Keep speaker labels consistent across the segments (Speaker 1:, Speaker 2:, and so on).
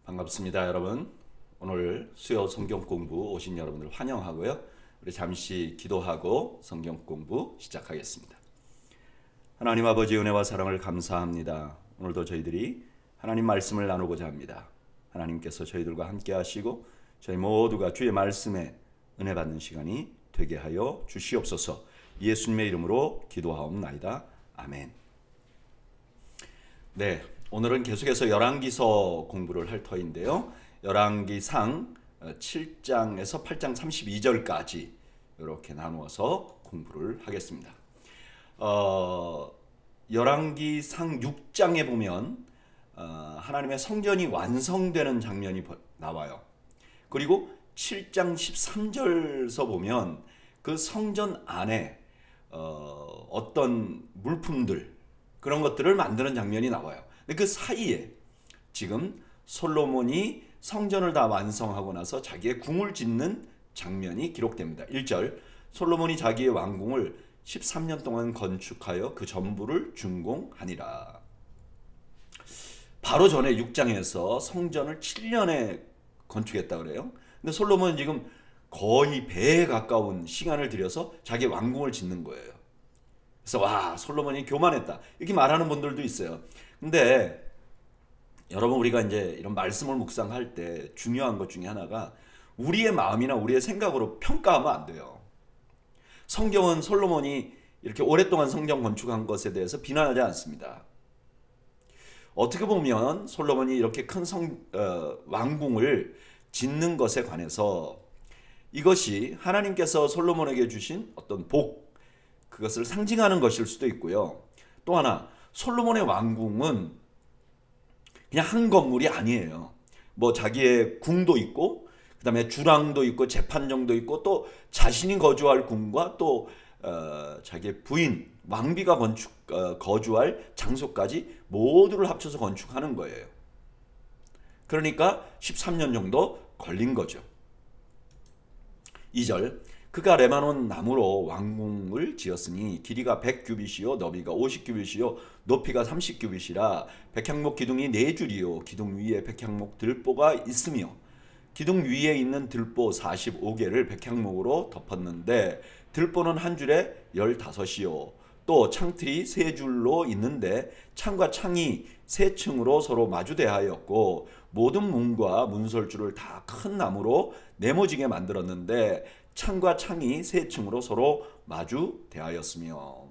Speaker 1: 반갑습니다, 여러분. 오늘 수요 성경 공부 오신 여러분들 환영하고요. 우리 잠시 기도하고 성경 공부 시작하겠습니다. 하나님 아버지 은혜와 사랑을 감사합니다. 오늘도 저희들이 하나님 말씀을 나누고자 합니다. 하나님께서 저희들과 함께 하시고 저희 모두가 주의 말씀에 은혜 받는 시간이 되게 하여 주시옵소서. 예수님의 이름으로 기도하옵나이다. 아멘. 네, 오늘은 계속해서 열왕기서 공부를 할 터인데요. 열왕기상 7장에서 8장 32절까지 이렇게 나누어서 공부를 하겠습니다. 열왕기상 6장에 보면 하나님의 성전이 완성되는 장면이 나와요. 그리고 7장 13절서 보면 그 성전 안에 어떤 물품들 그런 것들을 만드는 장면이 나와요. 근데 그 사이에 지금 솔로몬이 성전을 다 완성하고 나서 자기의 궁을 짓는 장면이 기록됩니다. 1절 솔로몬이 자기의 왕궁을 13년 동안 건축하여 그 전부를 준공하니라. 바로 전에 6장에서 성전을 7년에 건축했다 그래요. 근데 솔로몬은 지금 거의 배에 가까운 시간을 들여서 자기 왕궁을 짓는 거예요. 그래서 와, 솔로몬이 교만했다 이렇게 말하는 분들도 있어요. 근데 여러분, 우리가 이제 이런 말씀을 묵상할 때 중요한 것 중에 하나가 우리의 마음이나 우리의 생각으로 평가하면 안 돼요. 성경은 솔로몬이 이렇게 오랫동안 성전 건축한 것에 대해서 비난하지 않습니다. 어떻게 보면 솔로몬이 이렇게 큰 왕궁을 짓는 것에 관해서 이것이 하나님께서 솔로몬에게 주신 어떤 복, 그것을 상징하는 것일 수도 있고요. 또 하나, 솔로몬의 왕궁은 그냥 한 건물이 아니에요. 뭐 자기의 궁도 있고, 그 다음에 주랑도 있고, 재판정도 있고, 또 자신이 거주할 궁과 또 자기의 부인, 왕비가 거주할 장소까지 모두를 합쳐서 건축하는 거예요. 그러니까 13년 정도 걸린 거죠. 2절 그가 레바논 나무로 왕궁을 지었으니 길이가 100규빗이요 너비가 50규빗이요 높이가 30규빗이라 백향목 기둥이 4줄이요 기둥 위에 백향목 들보가 있으며 기둥 위에 있는 들보 45개를 백향목으로 덮었는데 들보는 한 줄에 15이요 또 창틀이 3줄로 있는데 창과 창이 3층으로 서로 마주대하였고 모든 문과 문설주를 다 큰 나무로 네모지게 만들었는데 창과 창이 3층으로 서로 마주대하였으며.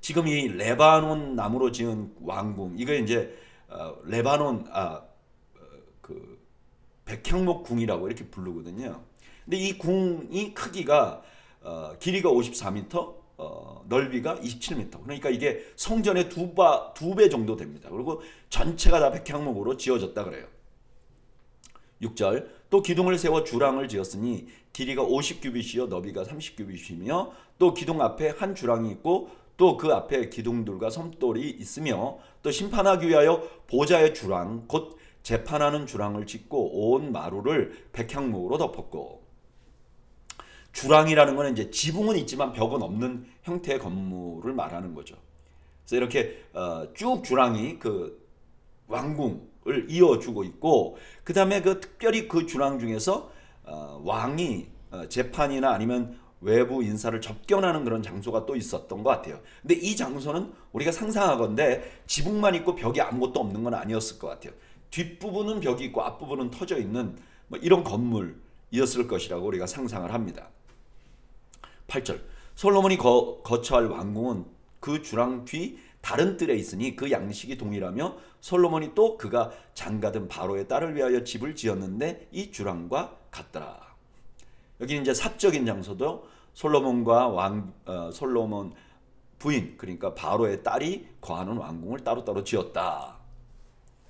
Speaker 1: 지금 이 레바논 나무로 지은 왕궁, 이거 이제 레바논 그 백향목 궁이라고 이렇게 부르거든요. 근데 이 궁이 크기가 길이가 54m, 넓이가 27m. 그러니까 이게 성전의 두 배 정도 됩니다. 그리고 전체가 다 백향목으로 지어졌다 그래요. 6절 또 기둥을 세워 주랑을 지었으니 길이가 50규빗이요 너비가 30규빗이며 또 기둥 앞에 한 주랑이 있고 또 그 앞에 기둥들과 섬돌이 있으며 또 심판하기 위하여 보좌의 주랑 곧 재판하는 주랑을 짓고 온 마루를 백향목으로 덮었고. 주랑이라는 것은 이제 지붕은 있지만 벽은 없는 형태의 건물을 말하는 거죠. 그래서 이렇게 쭉 주랑이 그 왕궁을 이어주고 있고, 그 다음에 그 특별히 그 주랑 중에서 왕이 재판이나 아니면 외부 인사를 접견하는 그런 장소가 또 있었던 것 같아요. 근데 이 장소는 우리가 상상하건대 지붕만 있고 벽이 아무것도 없는 건 아니었을 것 같아요. 뒷부분은 벽이 있고 앞부분은 터져 있는 뭐 이런 건물이었을 것이라고 우리가 상상을 합니다. 8절 솔로몬이 거처할 왕궁은 그 주랑 뒤 다른 뜰에 있으니 그 양식이 동일하며 솔로몬이 또 그가 장가든 바로의 딸을 위하여 집을 지었는데 이 주랑과 같더라. 여기 이제 사적인 장소도 솔로몬과 솔로몬 부인, 그러니까 바로의 딸이 거하는 왕궁을 따로따로 지었다.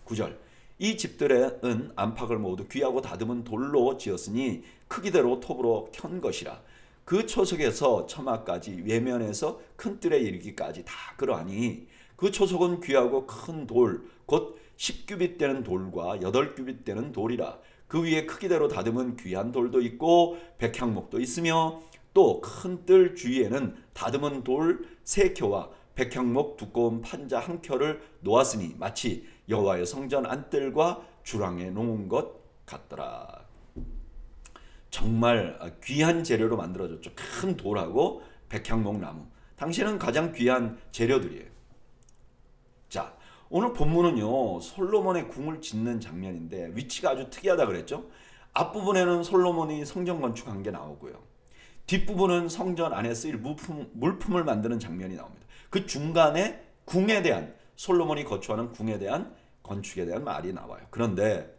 Speaker 1: 9절 이 집들은 안팎을 모두 귀하고 다듬은 돌로 지었으니 크기대로 톱으로 켠 것이라. 그 초석에서 처마까지 외면에서 큰 뜰에 이르기까지 다 그러하니 그 초석은 귀하고 큰 돌 곧 10규빗 되는 돌과 8규빗 되는 돌이라. 그 위에 크기대로 다듬은 귀한 돌도 있고 백향목도 있으며 또 큰 뜰 주위에는 다듬은 돌 3켜와 백향목 두꺼운 판자 한 켜를 놓았으니 마치 여호와의 성전 안뜰과 주랑에 놓은 것 같더라. 정말 귀한 재료로 만들어졌죠. 큰 돌하고 백향목 나무. 당시에는 가장 귀한 재료들이에요. 자, 오늘 본문은요, 솔로몬의 궁을 짓는 장면인데 위치가 아주 특이하다 그랬죠. 앞부분에는 솔로몬이 성전 건축한 게 나오고요. 뒷부분은 성전 안에 쓰일 물품을 만드는 장면이 나옵니다. 그 중간에 궁에 대한, 솔로몬이 거주하는 궁에 대한 건축에 대한 말이 나와요. 그런데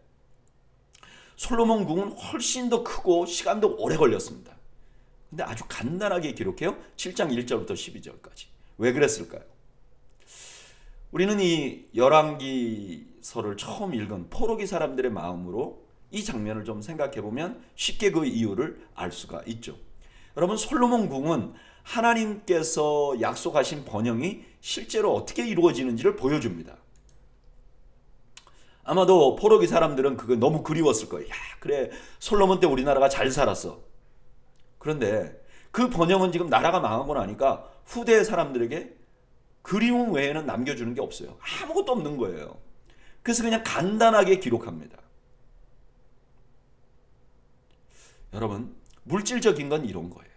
Speaker 1: 솔로몬 궁은 훨씬 더 크고 시간도 오래 걸렸습니다. 근데 아주 간단하게 기록해요. 7장 1절부터 12절까지. 왜 그랬을까요? 우리는 이 열왕기서를 처음 읽은 포로기 사람들의 마음으로 이 장면을 좀 생각해 보면 쉽게 그 이유를 알 수가 있죠. 여러분, 솔로몬 궁은 하나님께서 약속하신 번영이 실제로 어떻게 이루어지는지를 보여줍니다. 아마도 포로기 사람들은 그거 너무 그리웠을 거예요. 야, 그래, 솔로몬 때 우리나라가 잘 살았어. 그런데 그 번영은 지금 나라가 망하고 나니까 후대 사람들에게 그리움 외에는 남겨주는 게 없어요. 아무것도 없는 거예요. 그래서 그냥 간단하게 기록합니다. 여러분, 물질적인 건 이런 거예요.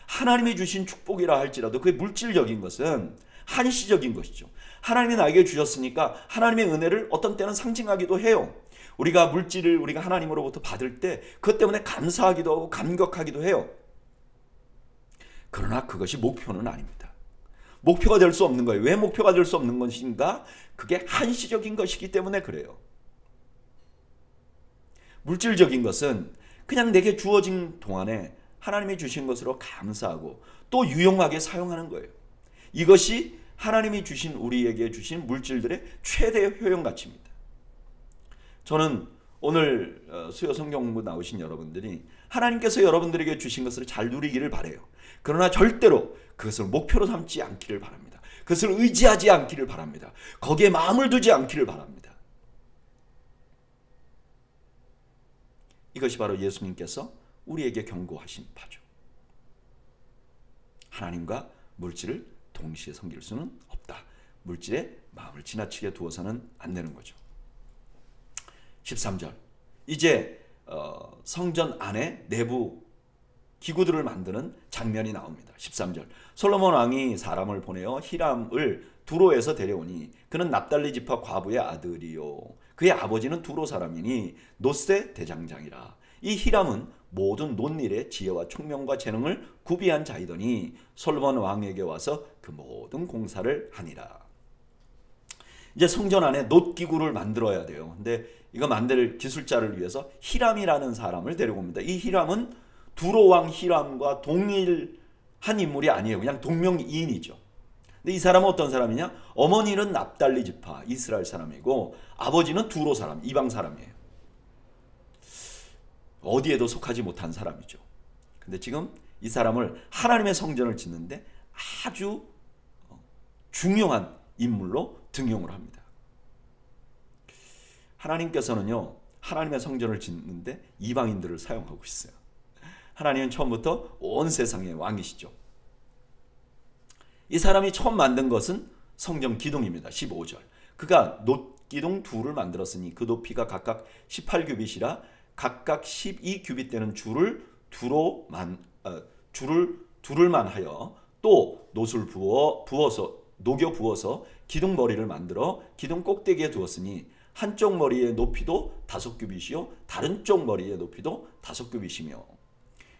Speaker 1: 하나님이 주신 축복이라 할지라도 그게 물질적인 것은 한시적인 것이죠. 하나님이 나에게 주셨으니까 하나님의 은혜를 어떤 때는 상징하기도 해요. 우리가 물질을 우리가 하나님으로부터 받을 때 그것 때문에 감사하기도 하고 감격하기도 해요. 그러나 그것이 목표는 아닙니다. 목표가 될 수 없는 거예요. 왜 목표가 될 수 없는 것인가? 그게 한시적인 것이기 때문에 그래요. 물질적인 것은 그냥 내게 주어진 동안에 하나님이 주신 것으로 감사하고 또 유용하게 사용하는 거예요. 이것이 하나님이 주신, 우리에게 주신 물질들의 최대 효용가치입니다. 저는 오늘 수요 성경 공부 나오신 여러분들이 하나님께서 여러분들에게 주신 것을 잘 누리기를 바라요. 그러나 절대로 그것을 목표로 삼지 않기를 바랍니다. 그것을 의지하지 않기를 바랍니다. 거기에 마음을 두지 않기를 바랍니다. 이것이 바로 예수님께서 우리에게 경고하신 바죠. 하나님과 물질을 동시에 섬길 수는 없다. 물질에 마음을 지나치게 두어서는 안 되는 거죠. 13절. 이제 성전 안에 내부 기구들을 만드는 장면이 나옵니다. 13절. 솔로몬 왕이 사람을 보내어 히람을 두로에서 데려오니 그는 납달리 지파 과부의 아들이요 그의 아버지는 두로 사람이니 노세 대장장이라. 이 히람은 모든 논일의 지혜와 총명과 재능을 구비한 자이더니 솔로몬 왕에게 와서 그 모든 공사를 하니라. 이제 성전 안에 놋기구를 만들어야 돼요. 근데 이거 만들 기술자를 위해서 히람이라는 사람을 데려옵니다. 이 히람은 두로 왕 히람과 동일한 인물이 아니에요. 그냥 동명이인이죠. 근데 이 사람은 어떤 사람이냐? 어머니는 납달리 지파 이스라엘 사람이고 아버지는 두로 사람, 이방 사람이에요. 어디에도 속하지 못한 사람이죠. 근데 지금 이 사람을 하나님의 성전을 짓는데 아주 중요한 인물로 등용을 합니다. 하나님께서는요, 하나님의 성전을 짓는데 이방인들을 사용하고 있어요. 하나님은 처음부터 온 세상의 왕이시죠. 이 사람이 처음 만든 것은 성전 기둥입니다. 15절. 그가 놋기둥 둘을 만들었으니 그 높이가 각각 18규빗이라 각각 12규빗 되는 줄을 둘을만 하여 또 놋을 녹여 부어서 기둥 머리를 만들어 기둥 꼭대기에 두었으니 한쪽 머리의 높이도 5규빗이요 다른 쪽 머리의 높이도 5규빗이며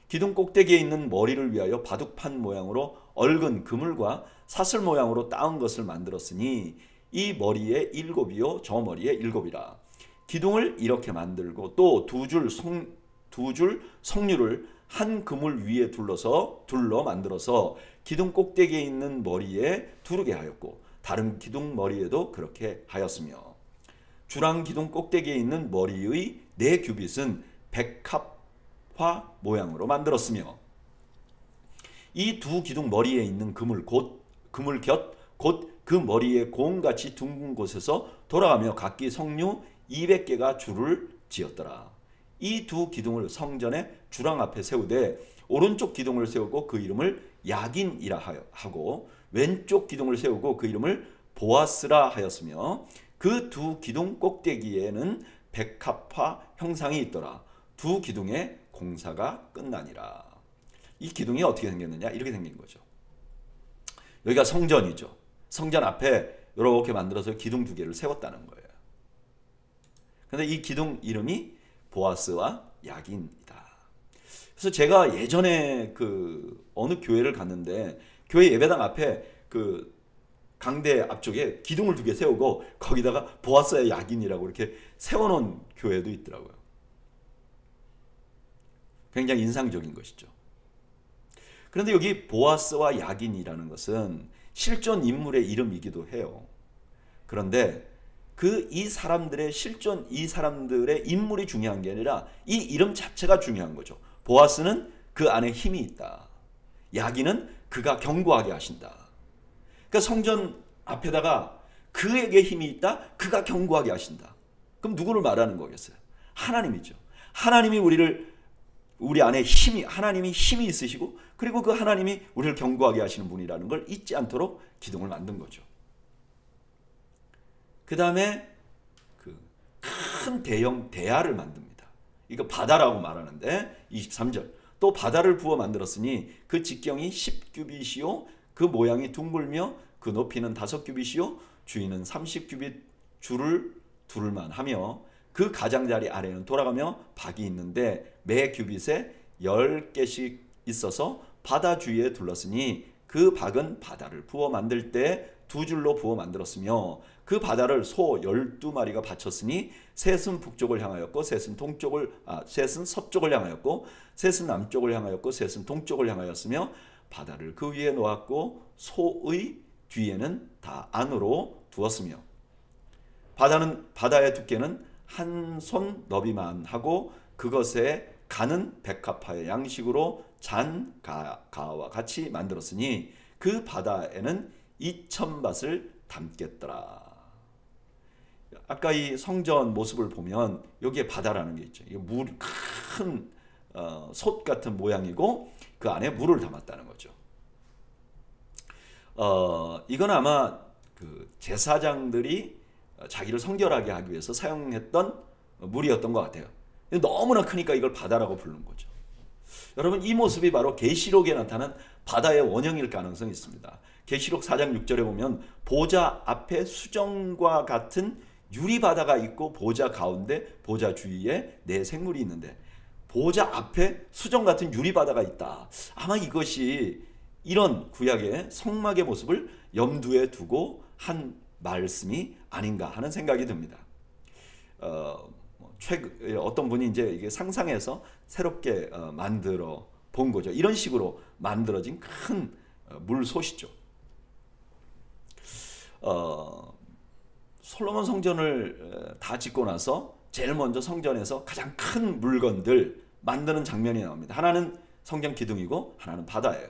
Speaker 1: 기둥 꼭대기에 있는 머리를 위하여 바둑판 모양으로 얽은 그물과 사슬 모양으로 따은 것을 만들었으니 이 머리에 7이요 저 머리에 7이라. 기둥을 이렇게 만들고 또 두 줄 석류를 한 그물 위에 둘러 만들어서 기둥 꼭대기에 있는 머리에 두르게 하였고 다른 기둥 머리에도 그렇게 하였으며 주랑 기둥 꼭대기에 있는 머리의 4규빗은 백합화 모양으로 만들었으며 이 두 기둥 머리에 있는 그물 곁 곧 그 머리에 공같이 둥근 곳에서 돌아가며 각기 석류 200개가 줄을 지었더라. 이 두 기둥을 성전의 주랑 앞에 세우되 오른쪽 기둥을 세우고 그 이름을 야긴이라 하고 왼쪽 기둥을 세우고 그 이름을 보아스라 하였으며 그 두 기둥 꼭대기에는 백합화 형상이 있더라. 두 기둥의 공사가 끝나니라. 이 기둥이 어떻게 생겼느냐? 이렇게 생긴 거죠. 여기가 성전이죠. 성전 앞에 이렇게 만들어서 기둥 두 개를 세웠다는 거예요. 그런데 이 기둥 이름이 보아스와 야긴이다. 그래서 제가 예전에 그 어느 교회를 갔는데 교회 예배당 앞에 그 강대 앞쪽에 기둥을 두 개 세우고 거기다가 보아스와 야긴이라고 이렇게 세워놓은 교회도 있더라고요. 굉장히 인상적인 것이죠. 그런데 여기 보아스와 야긴이라는 것은 실존 인물의 이름이기도 해요. 그런데 이 사람들의 실존, 이 사람들의 인물이 중요한 게 아니라 이 이름 자체가 중요한 거죠. 보아스는 그 안에 힘이 있다. 야긴은 그가 견고하게 하신다. 그러니까 성전 앞에다가 그에게 힘이 있다. 그가 견고하게 하신다. 그럼 누구를 말하는 거겠어요? 하나님이죠. 하나님이 우리 안에 하나님이 힘이 있으시고 그리고 그 하나님이 우리를 견고하게 하시는 분이라는 걸 잊지 않도록 기둥을 만든 거죠. 그 다음에 그 큰 대형 대야를 만듭니다. 이거 바다라고 말하는데 23절 또 바다를 부어 만들었으니 그 직경이 10규빗이요 그 모양이 둥글며 그 높이는 5규빗이요 주위는 30규빗 줄을 두를만 하며 그 가장자리 아래는 돌아가며 박이 있는데 매 규빗에 10개씩 있어서 바다 주위에 둘렀으니 그 박은 바다를 부어 만들 때 2줄로 부어 만들었으며 그 바다를 소 12마리가 바쳤으니 셋은 북쪽을 향하였고 셋은 서쪽을 향하였고 셋은 남쪽을 향하였고 셋은 동쪽을 향하였으며 바다를 그 위에 놓았고 소의 뒤에는 다 안으로 두었으며 바다의 두께는 한 손 너비만 하고 그것에 가는 백합화의 양식으로 잔 가와 같이 만들었으니 그 바다에는 2000밭을 담겠더라. 아까 이 성전 모습을 보면 여기에 바다라는 게 있죠. 이게 큰 솥 같은 모양이고 그 안에 물을 담았다는 거죠. 이건 아마 그 제사장들이 자기를 성결하게 하기 위해서 사용했던 물이었던 것 같아요. 너무나 크니까 이걸 바다라고 부르는 거죠. 여러분 이 모습이 바로 계시록에 나타난 바다의 원형일 가능성이 있습니다. 계시록 4장 6절에 보면 보좌 앞에 수정과 같은 유리바다가 있고 보좌 가운데 보좌 주위에 네 생물이 있는데 보좌 앞에 수정 같은 유리바다가 있다. 아마 이것이 이런 구약의 성막의 모습을 염두에 두고 한 말씀이 아닌가 하는 생각이 듭니다. 어떤 분이 이제 이게 상상해서 새롭게 만들어 본 거죠. 이런 식으로 만들어진 큰 물솥이죠. 솔로몬 성전을 다 짓고 나서 제일 먼저 성전에서 가장 큰 물건들 만드는 장면이 나옵니다. 하나는 성전 기둥이고 하나는 바다예요.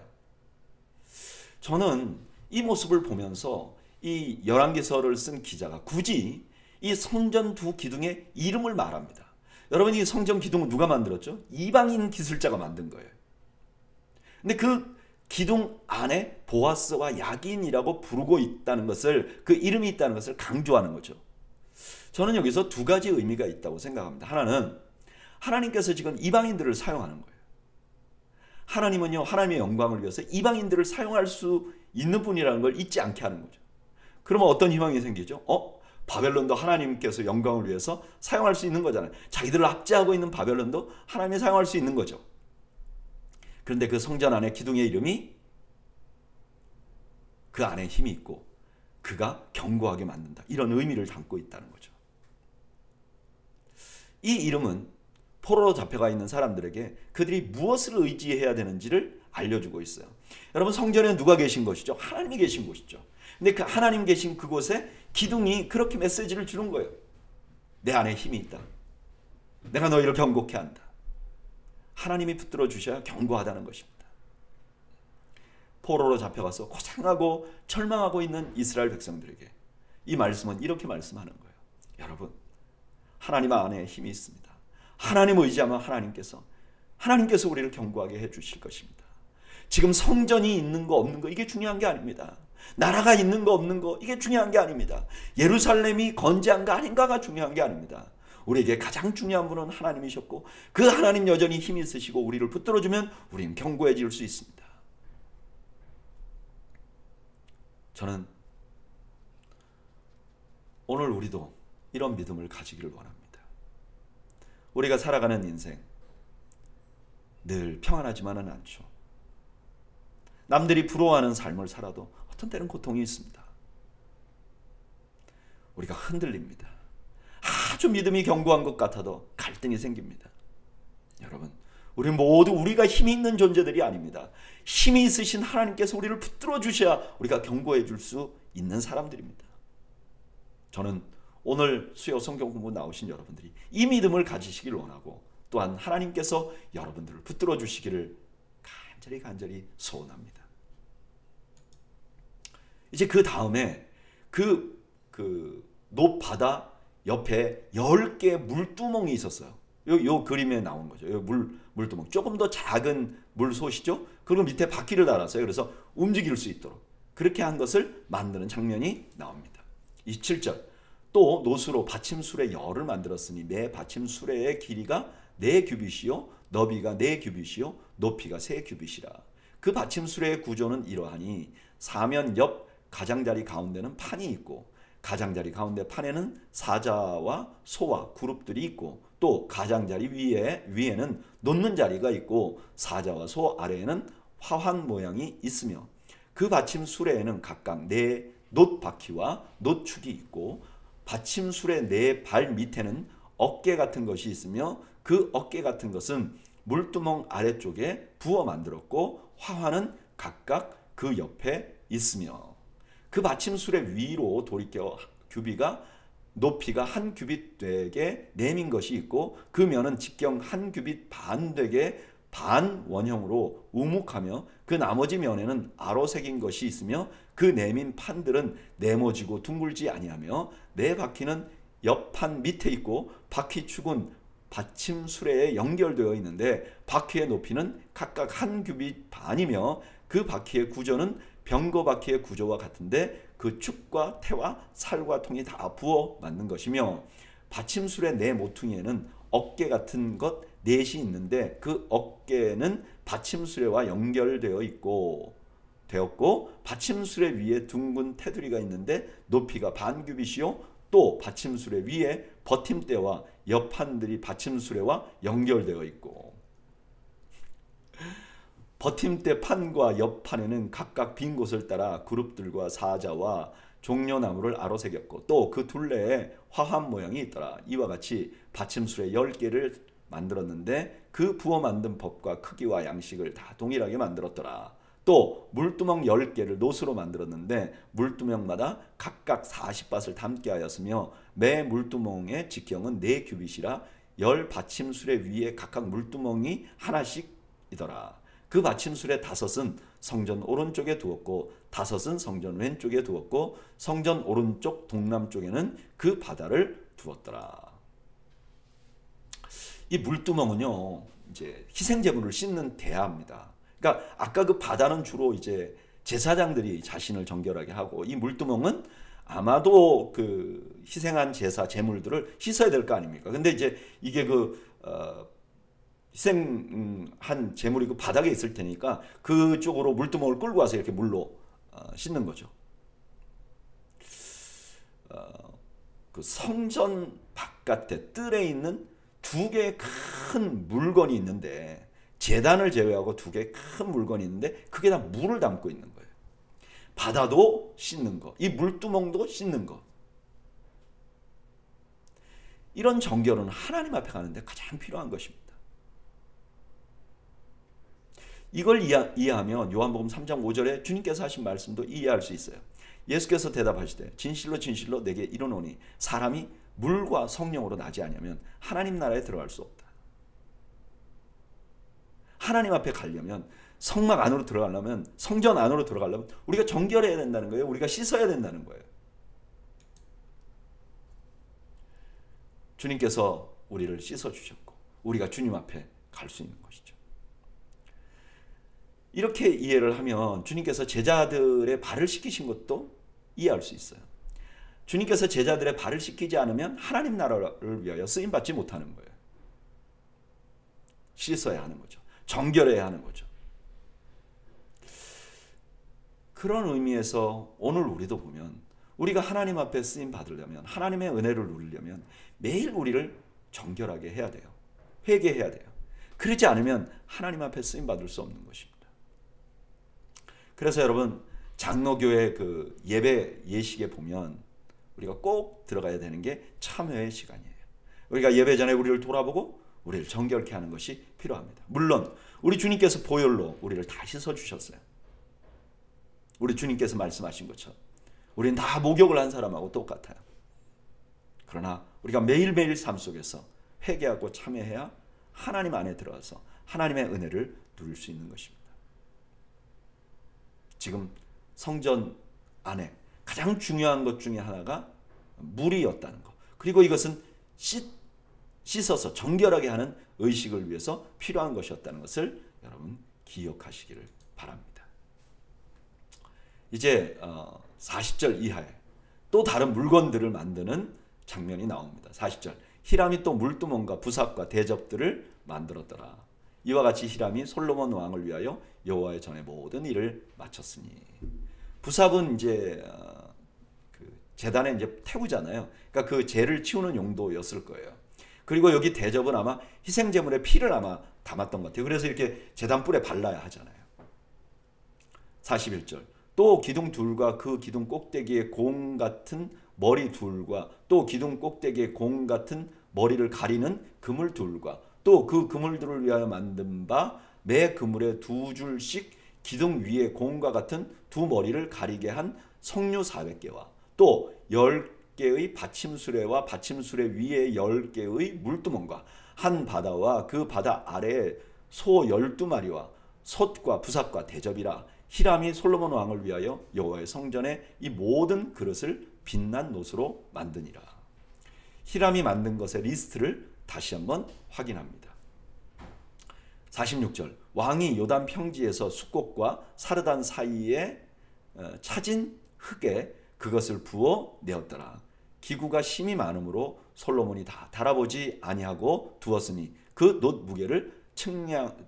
Speaker 1: 저는 이 모습을 보면서 이 열왕기서를 쓴 기자가 굳이 이 성전 두 기둥의 이름을 말합니다. 여러분 이 성전 기둥은 누가 만들었죠? 이방인 기술자가 만든 거예요. 근데 그 기둥 안에 보아스와 야긴이라고 부르고 있다는 것을 그 이름이 있다는 것을 강조하는 거죠. 저는 여기서 두 가지 의미가 있다고 생각합니다. 하나는 하나님께서 지금 이방인들을 사용하는 거예요. 하나님은요 하나님의 영광을 위해서 이방인들을 사용할 수 있는 분이라는 걸 잊지 않게 하는 거죠. 그러면 어떤 희망이 생기죠? 바벨론도 하나님께서 영광을 위해서 사용할 수 있는 거잖아요. 자기들을 압제하고 있는 바벨론도 하나님이 사용할 수 있는 거죠. 그런데 그 성전 안에 기둥의 이름이 그 안에 힘이 있고 그가 견고하게 만든다. 이런 의미를 담고 있다는 거죠. 이 이름은 포로로 잡혀가 있는 사람들에게 그들이 무엇을 의지해야 되는지를 알려주고 있어요. 여러분 성전에 누가 계신 것이죠? 하나님이 계신 곳이죠. 근데 그 하나님 계신 그곳에 기둥이 그렇게 메시지를 주는 거예요. 내 안에 힘이 있다. 내가 너희를 견고케 한다. 하나님이 붙들어 주셔야 견고하다는 것입니다. 포로로 잡혀가서 고생하고 절망하고 있는 이스라엘 백성들에게 이 말씀은 이렇게 말씀하는 거예요. 여러분 하나님 안에 힘이 있습니다. 하나님 의지하면 하나님께서 우리를 견고하게 해주실 것입니다. 지금 성전이 있는 거 없는 거 이게 중요한 게 아닙니다. 나라가 있는 거 없는 거 이게 중요한 게 아닙니다. 예루살렘이 건재한가 아닌가가 중요한 게 아닙니다. 우리에게 가장 중요한 분은 하나님이셨고 그 하나님 여전히 힘이 있으시고 우리를 붙들어주면 우리는 견고해질 수 있습니다. 저는 오늘 우리도 이런 믿음을 가지기를 원합니다. 우리가 살아가는 인생 늘 평안하지만은 않죠. 남들이 부러워하는 삶을 살아도 어떤 때는 고통이 있습니다. 우리가 흔들립니다. 아주 믿음이 견고한 것 같아도 갈등이 생깁니다. 여러분, 우리 모두 우리가 힘이 있는 존재들이 아닙니다. 힘이 있으신 하나님께서 우리를 붙들어 주셔야 우리가 견고해 줄 수 있는 사람들입니다. 저는 오늘 수요 성경 공부 나오신 여러분들이 이 믿음을 가지시길 원하고 또한 하나님께서 여러분들을 붙들어 주시기를 간절히 소원합니다. 이제 그 다음에 그 높바다 옆에 10개의 물두멍이 있었어요. 요 그림에 나온 거죠. 요 물두멍. 조금 더 작은 물솥이죠. 그리고 밑에 바퀴를 달았어요. 그래서 움직일 수 있도록. 그렇게 한 것을 만드는 장면이 나옵니다. 27절. 또 노수로 받침수레 열을 만들었으니 매 받침수레의 길이가 4규빗이요 너비가 4규빗이요 높이가 3규빗이라. 그 받침수레의 구조는 이러하니 사면 옆 가장자리 가운데는 판이 있고 가장자리 가운데 판에는 사자와 소와 그룹들이 있고 또 가장자리 위에는 놓는 자리가 있고 사자와 소 아래에는 화환 모양이 있으며 그 받침수레에는 각각 4 놋바퀴와 놋축이 있고 받침술의 4발 밑에는 어깨 같은 것이 있으며 그 어깨 같은 것은 물두멍 아래쪽에 부어 만들었고 화환은 각각 그 옆에 있으며 그 받침술의 위로 돌이켜 규비가 높이가 1규빗 되게 내민 것이 있고 그 면은 직경 1규빗 반 되게 반 원형으로 우묵하며 그 나머지 면에는 아로 새긴 것이 있으며 그 내민 판들은 네모지고 둥글지 아니하며 4바퀴는 옆판 밑에 있고 바퀴축은 받침수레에 연결되어 있는데 바퀴의 높이는 각각 1규빗 반이며 그 바퀴의 구조는 병거바퀴의 구조와 같은데 그 축과 태와 살과 통이 다 부어 만든 것이며 받침술의 4모퉁이에는 어깨 같은 것 4이 있는데 그 어깨는 받침수레와 연결되어 되었고 받침수레 위에 둥근 테두리가 있는데 높이가 반 규빗이요 또 받침수레 위에 버팀대와 옆판들이 받침수레와 연결되어 있고 버팀대 판과 옆판에는 각각 빈 곳을 따라 그룹들과 사자와 종려나무를 아로새겼고 또 그 둘레에 화환 모양이 있더라. 이와 같이 받침수레 10개를 만들었는데 그 부어 만든 법과 크기와 양식을 다 동일하게 만들었더라. 또 물두멍 10개를 노수로 만들었는데 물두멍마다 각각 40밭을 담게 하였으며 매 물두멍의 직경은 4규빗이라 10 받침수레 위에 각각 물두멍이 하나씩이더라. 그 받침수레 5은 성전 오른쪽에 두었고 5은 성전 왼쪽에 두었고 성전 오른쪽 동남쪽에는 그 바다를 두었더라. 이 물두멍은요, 이제 희생제물을 씻는 대야입니다. 그러니까 아까 그 바다는 주로 이제 제사장들이 자신을 정결하게 하고 이 물두멍은 아마도 그 희생한 제사 제물들을 씻어야 될 거 아닙니까? 근데 이제 이게 희생한 제물이 그 바닥에 있을 테니까 그쪽으로 물두멍을 끌고 와서 이렇게 물로 씻는 거죠. 그 성전 바깥에 뜰에 있는 2개의 큰 물건이 있는데 제단을 제외하고 2개의 큰 물건이 있는데 그게 다 물을 담고 있는 거예요. 바다도 씻는 거, 이 물두멍도 씻는 거. 이런 정결은 하나님 앞에 가는데 가장 필요한 것입니다. 이걸 이해하면 요한복음 3장 5절에 주님께서 하신 말씀도 이해할 수 있어요. 예수께서 대답하시되 진실로 진실로 내게 이르노니 사람이 물과 성령으로 나지 아니하면 하나님 나라에 들어갈 수 없다. 하나님 앞에 가려면 성막 안으로 들어가려면 성전 안으로 들어가려면 우리가 정결해야 된다는 거예요. 우리가 씻어야 된다는 거예요. 주님께서 우리를 씻어주셨고 우리가 주님 앞에 갈 수 있는 것이죠. 이렇게 이해를 하면 주님께서 제자들의 발을 씻기신 것도 이해할 수 있어요. 주님께서 제자들의 발을 씻기지 않으면 하나님 나라를 위하여 쓰임받지 못하는 거예요. 씻어야 하는 거죠. 정결해야 하는 거죠. 그런 의미에서 오늘 우리도 보면 우리가 하나님 앞에 쓰임 받으려면, 하나님의 은혜를 누리려면 매일 우리를 정결하게 해야 돼요. 회개해야 돼요. 그러지 않으면 하나님 앞에 쓰임 받을 수 없는 것입니다. 그래서 여러분, 장로교회 그 예배 예식에 보면 우리가 꼭 들어가야 되는 게 참회의 시간이에요. 우리가 예배 전에 우리를 돌아보고 우리를 정결케 하는 것이 필요합니다. 물론 우리 주님께서 보혈로 우리를 다 씻어주셨어요. 우리 주님께서 말씀하신 것처럼 우리는 다 목욕을 한 사람하고 똑같아요. 그러나 우리가 매일매일 삶 속에서 회개하고 참회해야 하나님 안에 들어가서 하나님의 은혜를 누릴 수 있는 것입니다. 지금 성전 안에 가장 중요한 것 중에 하나가 물이었다는 것. 그리고 이것은 씻어서 정결하게 하는 의식을 위해서 필요한 것이었다는 것을 여러분 기억하시기를 바랍니다. 이제 40절 이하에 또 다른 물건들을 만드는 장면이 나옵니다. 40절. 히람이 또 물두멍과 부삽과 대접들을 만들었더라. 이와 같이 히람이 솔로몬 왕을 위하여 여호와의 전에 모든 일을 마쳤으니. 부삽은 이제 그 제단에 이제 태우잖아요. 그러니까 그 죄를 치우는 용도였을 거예요. 그리고 여기 대접은 아마 희생제물의 피를 아마 담았던 것 같아요. 그래서 이렇게 제단 뿔에 발라야 하잖아요. 41절. 또 기둥 둘과 그 기둥 꼭대기에 공 같은 머리 둘과 또 기둥 꼭대기에 공 같은 머리를 가리는 그물 둘과 또 그 그물들을 위하여 만든 바 매 그물에 두 줄씩 기둥 위에 공과 같은 두 머리를 가리게 한 석류 400개와 또 10개의 받침수레와 받침수레 위에 10개의 물두멍과 한 바다와 그 바다 아래에 소 12마리와 솥과 부삽과 대접이라. 히람이 솔로몬 왕을 위하여 여호와의 성전에 이 모든 그릇을 빛난 노스로 만드니라. 히람이 만든 것의 리스트를 다시 한번 확인합니다. 46절. 왕이 요단 평지에서 숫꽃과 사르단 사이에 차진 흙에 그것을 부어 내었더라. 기구가 심이 많으므로 솔로몬이 다 달아보지 아니하고 두었으니 그 놋 무게를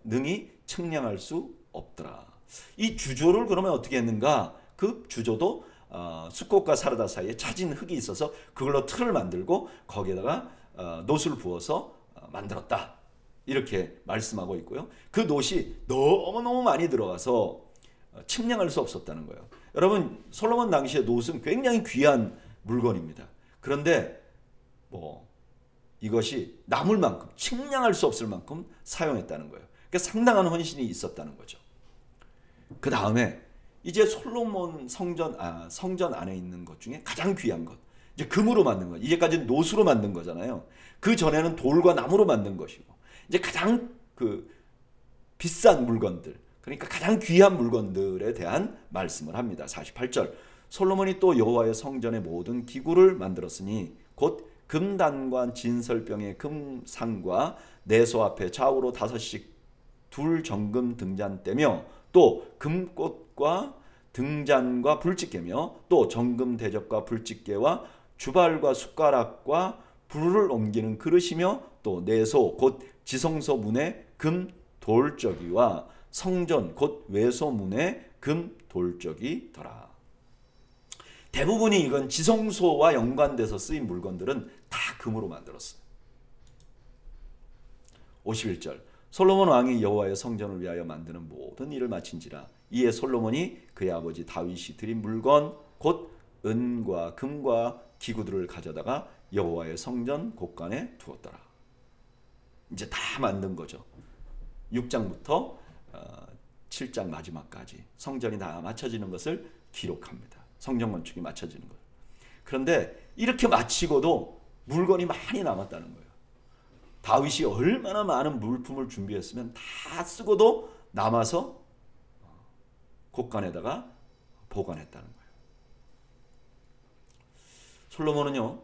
Speaker 1: 능히 측량할 수 없더라. 이 주조를 그러면 어떻게 했는가? 그 주조도 숫꽃과 사르다 사이에 차진 흙이 있어서 그걸로 틀을 만들고 거기에다가 놋을 부어서 만들었다. 이렇게 말씀하고 있고요. 그 놋이 너무너무 많이 들어가서 측량할 수 없었다는 거예요. 여러분, 솔로몬 당시의 놋은 굉장히 귀한 물건입니다. 그런데 이것이 남을 만큼, 측량할 수 없을 만큼 사용했다는 거예요. 그러니까 상당한 헌신이 있었다는 거죠. 그 다음에 이제 솔로몬 성전 안에 있는 것 중에 가장 귀한 것, 이제 금으로 만든 것, 이제까지는 놋으로 만든 거잖아요. 그 전에는 돌과 나무로 만든 것이고, 이제 가장 그 비싼 물건들, 그러니까 가장 귀한 물건들에 대한 말씀을 합니다. 48절. 솔로몬이 또 여호와의 성전의 모든 기구를 만들었으니 곧 금단관 진설병의 금상과 내소 앞에 좌우로 5씩 둘 정금 등잔대며 또 금꽃과 등잔과 불집게며 또 정금 대접과 불집게와 주발과 숟가락과 불을 옮기는 그릇이며 또 내소 곧 지성소 문의 금 돌적이와 성전 곧 외소 문의 금 돌적이더라. 대부분이 이건 지성소와 연관돼서 쓰인 물건들은 다 금으로 만들었어요. 51절. 솔로몬 왕이 여호와의 성전을 위하여 만드는 모든 일을 마친지라. 이에 솔로몬이 그의 아버지 다윗이 드린 물건 곧 은과 금과 기구들을 가져다가 여호와의 성전 곳간에 두었더라. 이제 다 만든 거죠. 6장부터 7장 마지막까지 성전이 다 마쳐지는 것을 기록합니다. 성전 건축이 마쳐지는 것. 그런데 이렇게 마치고도 물건이 많이 남았다는 거예요. 다윗이 얼마나 많은 물품을 준비했으면 다 쓰고도 남아서 곳간에다가 보관했다는 거예요. 솔로몬은요,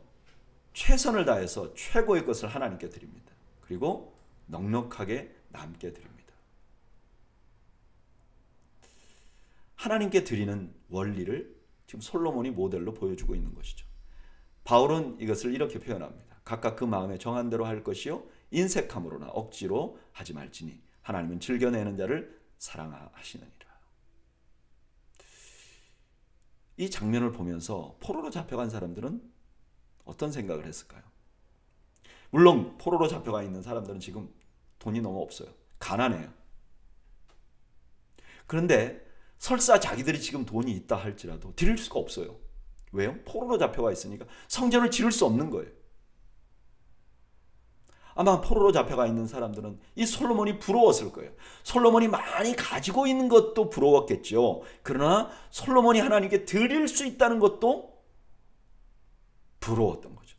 Speaker 1: 최선을 다해서 최고의 것을 하나님께 드립니다. 그리고 넉넉하게 남게 드립니다. 하나님께 드리는 원리를 지금 솔로몬이 모델로 보여주고 있는 것이죠. 바울은 이것을 이렇게 표현합니다. 각각 그 마음에 정한 대로 할 것이요 인색함으로나 억지로 하지 말지니 하나님은 즐겨내는 자를 사랑하시느니라. 이 장면을 보면서 포로로 잡혀간 사람들은 어떤 생각을 했을까요? 물론 포로로 잡혀가 있는 사람들은 지금 돈이 너무 없어요. 가난해요. 그런데 설사 자기들이 지금 돈이 있다 할지라도 드릴 수가 없어요. 왜요? 포로로 잡혀가 있으니까 성전을 지을 수 없는 거예요. 아마 포로로 잡혀가 있는 사람들은 이 솔로몬이 부러웠을 거예요. 솔로몬이 많이 가지고 있는 것도 부러웠겠죠. 그러나 솔로몬이 하나님께 드릴 수 있다는 것도 부러웠던 거죠.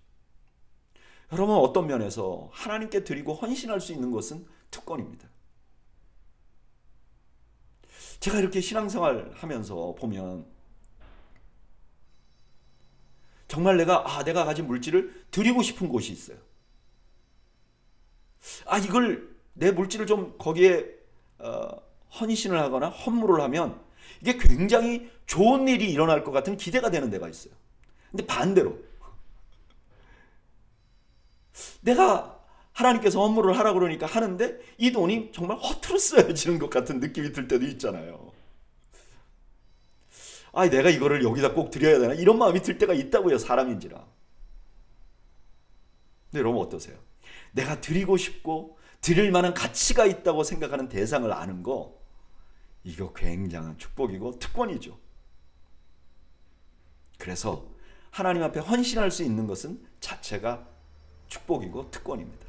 Speaker 1: 여러분, 어떤 면에서 하나님께 드리고 헌신할 수 있는 것은 특권입니다. 제가 이렇게 신앙생활 하면서 보면 정말 내가 가진 물질을 드리고 싶은 곳이 있어요. 이걸 내 물질을 좀 거기에 헌신을 하거나 헌물을 하면 이게 굉장히 좋은 일이 일어날 것 같은 기대가 되는 데가 있어요. 근데 반대로 내가 하나님께서 헌물을 하라고 그러니까 하는데 이 돈이 정말 허투루 쓰여지는 것 같은 느낌이 들 때도 있잖아요. 내가 이거를 여기다 꼭 드려야 되나? 이런 마음이 들 때가 있다고요, 사람인지라. 근데 여러분 어떠세요? 내가 드리고 싶고 드릴 만한 가치가 있다고 생각하는 대상을 아는 거, 이거 굉장한 축복이고 특권이죠. 그래서 하나님 앞에 헌신할 수 있는 것은 자체가 축복이고 특권입니다.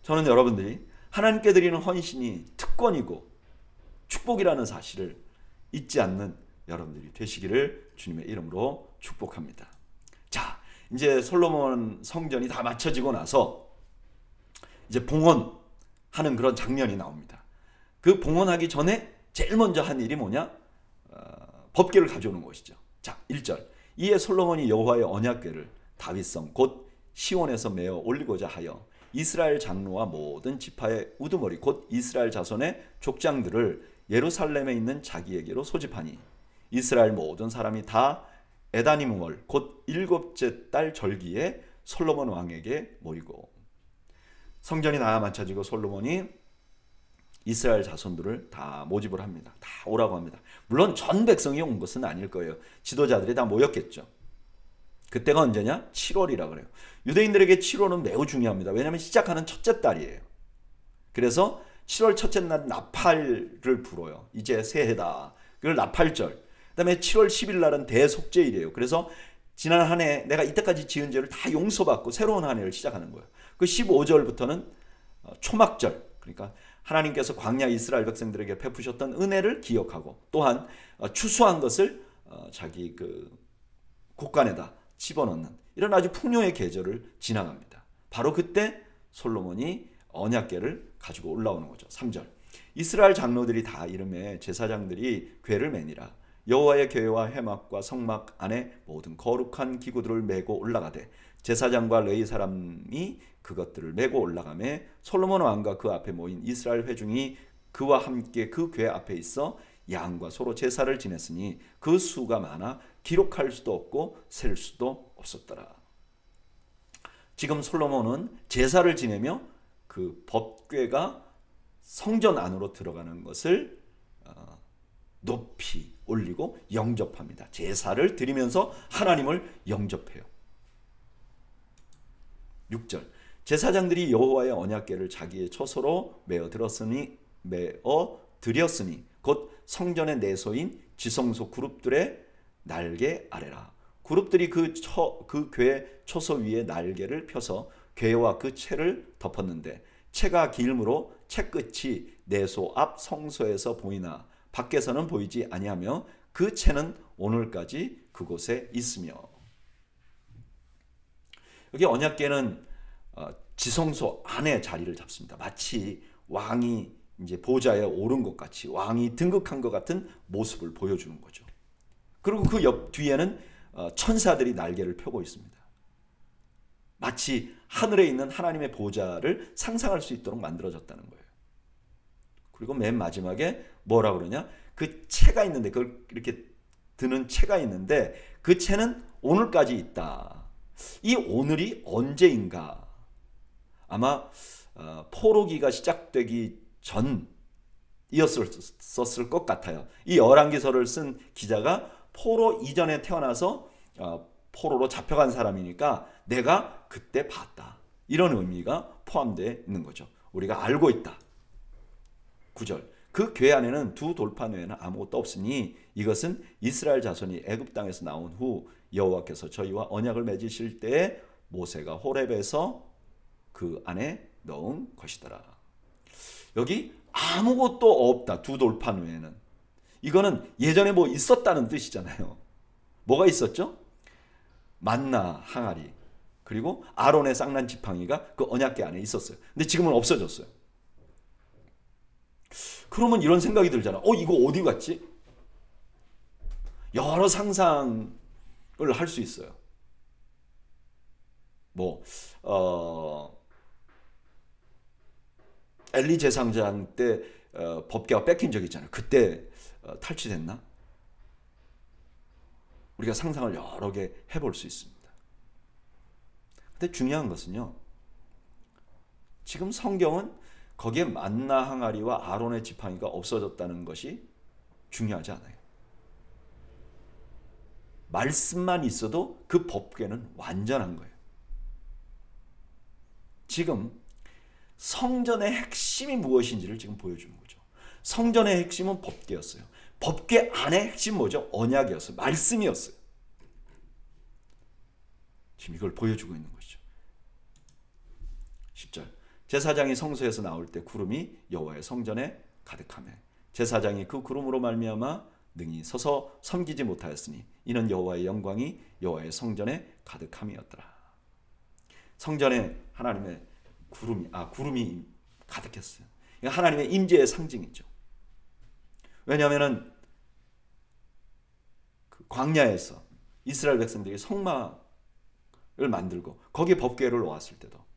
Speaker 1: 저는 여러분들이 하나님께 드리는 헌신이 특권이고 축복이라는 사실을 잊지 않는 여러분들이 되시기를 주님의 이름으로 축복합니다. 자, 이제 솔로몬 성전이 다 마쳐지고 나서 이제 봉헌하는 그런 장면이 나옵니다. 그 봉헌하기 전에 제일 먼저 한 일이 뭐냐? 법궤를 가져오는 것이죠. 자, 1절. 이에 솔로몬이 여호와의 언약궤를 다윗성 곧 시온에서 메어 올리고자 하여 이스라엘 장로와 모든 지파의 우두머리 곧 이스라엘 자손의 족장들을 예루살렘에 있는 자기에게로 소집하니 이스라엘 모든 사람이 다 에다니므월 곧 7째 달 절기에 솔로몬 왕에게 모이고, 성전이 다 마쳐지고 솔로몬이 이스라엘 자손들을 다 모집을 합니다. 다 오라고 합니다. 물론 전 백성이 온 것은 아닐 거예요. 지도자들이 다 모였겠죠. 그때가 언제냐? 7월이라 그래요. 유대인들에게 7월은 매우 중요합니다. 왜냐하면 시작하는 첫째 달이에요. 그래서 7월 첫째 날 나팔을 불어요. 이제 새해다. 그걸 나팔절. 그 다음에 7월 10일 날은 대속죄일이에요. 그래서 지난 한 해 내가 이때까지 지은 죄를 다 용서받고 새로운 한 해를 시작하는 거예요. 그 15절부터는 초막절. 그러니까 하나님께서 광야 이스라엘 백성들에게 베푸셨던 은혜를 기억하고 또한 추수한 것을 자기 그 곳간에다 집어넣는 이런 아주 풍요의 계절을 지나갑니다. 바로 그때 솔로몬이 언약궤를 가지고 올라오는 거죠. 3절. 이스라엘 장로들이 다 이름에 제사장들이 궤를 매니라. 여호와의 궤와 회막과 성막 안에 모든 거룩한 기구들을 메고 올라가되 제사장과 레위 사람이 그것들을 메고 올라가매 솔로몬 왕과 그 앞에 모인 이스라엘 회중이 그와 함께 그 궤 앞에 있어 양과 소로 제사를 지냈으니 그 수가 많아 기록할 수도 없고 셀 수도 없었더라. 지금 솔로몬은 제사를 지내며 그 법궤가 성전 안으로 들어가는 것을 높이 올리고 영접합니다. 제사를 드리면서 하나님을 영접해요. 6절. 제사장들이 여호와의 언약궤를 자기의 처소로 메어 드렸으니 곧 성전의 내소인 지성소 그룹들의 날개 아래라. 그룹들이 그 궤 처소 위에 날개를 펴서 궤와 그 채를 덮었는데 채가 길므로 채 끝이 내소 앞 성소에서 보이나 밖에서는 보이지 아니하며 그 채는 오늘까지 그곳에 있으며. 여기 언약궤는 지성소 안에 자리를 잡습니다. 마치 왕이 이제 보좌에 오른 것 같이 왕이 등극한 것 같은 모습을 보여주는 거죠. 그리고 그 옆 뒤에는 천사들이 날개를 펴고 있습니다. 마치 하늘에 있는 하나님의 보좌를 상상할 수 있도록 만들어졌다는 거예요. 그리고 맨 마지막에 뭐라 그러냐? 그 채가 있는데 그걸 이렇게 드는 채가 있는데 그 채는 오늘까지 있다. 이 오늘이 언제인가? 아마 포로기가 시작되기 전이었을 것 같아요. 이 열왕기서를 쓴 기자가 포로 이전에 태어나서 포로로 잡혀간 사람이니까 내가 그때 봤다. 이런 의미가 포함되어 있는 거죠. 우리가 알고 있다. 9절. 그 궤 안에는 두 돌판 외에는 아무것도 없으니 이것은 이스라엘 자손이 애굽 땅에서 나온 후 여호와께서 저희와 언약을 맺으실 때에 모세가 호렙에서 그 안에 넣은 것이더라. 여기 아무것도 없다. 두 돌판 외에는. 이거는 예전에 뭐 있었다는 뜻이잖아요. 뭐가 있었죠? 만나 항아리, 그리고 아론의 쌍난 지팡이가 그 언약궤 안에 있었어요. 근데 지금은 없어졌어요. 그러면 이런 생각이 들잖아. 이거 어디 갔지? 여러 상상을 할 수 있어요. 엘리 제사장 때 법궤가 뺏긴 적 있잖아요. 그때 탈취됐나? 우리가 상상을 여러 개 해볼 수 있습니다. 근데 중요한 것은요, 지금 성경은 거기에 만나 항아리와 아론의 지팡이가 없어졌다는 것이 중요하지 않아요. 말씀만 있어도 그 법궤는 완전한 거예요. 지금 성전의 핵심이 무엇인지를 지금 보여주는 거죠. 성전의 핵심은 법궤였어요. 법궤 안의 핵심 뭐죠? 언약이었어요. 말씀이었어요. 지금 이걸 보여주고 있는 것이죠. 10절. 제사장이 성소에서 나올 때 구름이 여호와의 성전에 가득하며 제사장이 그 구름으로 말미암아 능히 서서 섬기지 못하였으니 이는 여호와의 영광이 여호와의 성전에 가득함이었더라. 성전에 하나님의 구름이 가득했어요. 하나님의 임재의 상징이죠. 왜냐하면 그 광야에서 이스라엘 백성들이 성막을 만들고 거기에 법궤를 놓았을 때도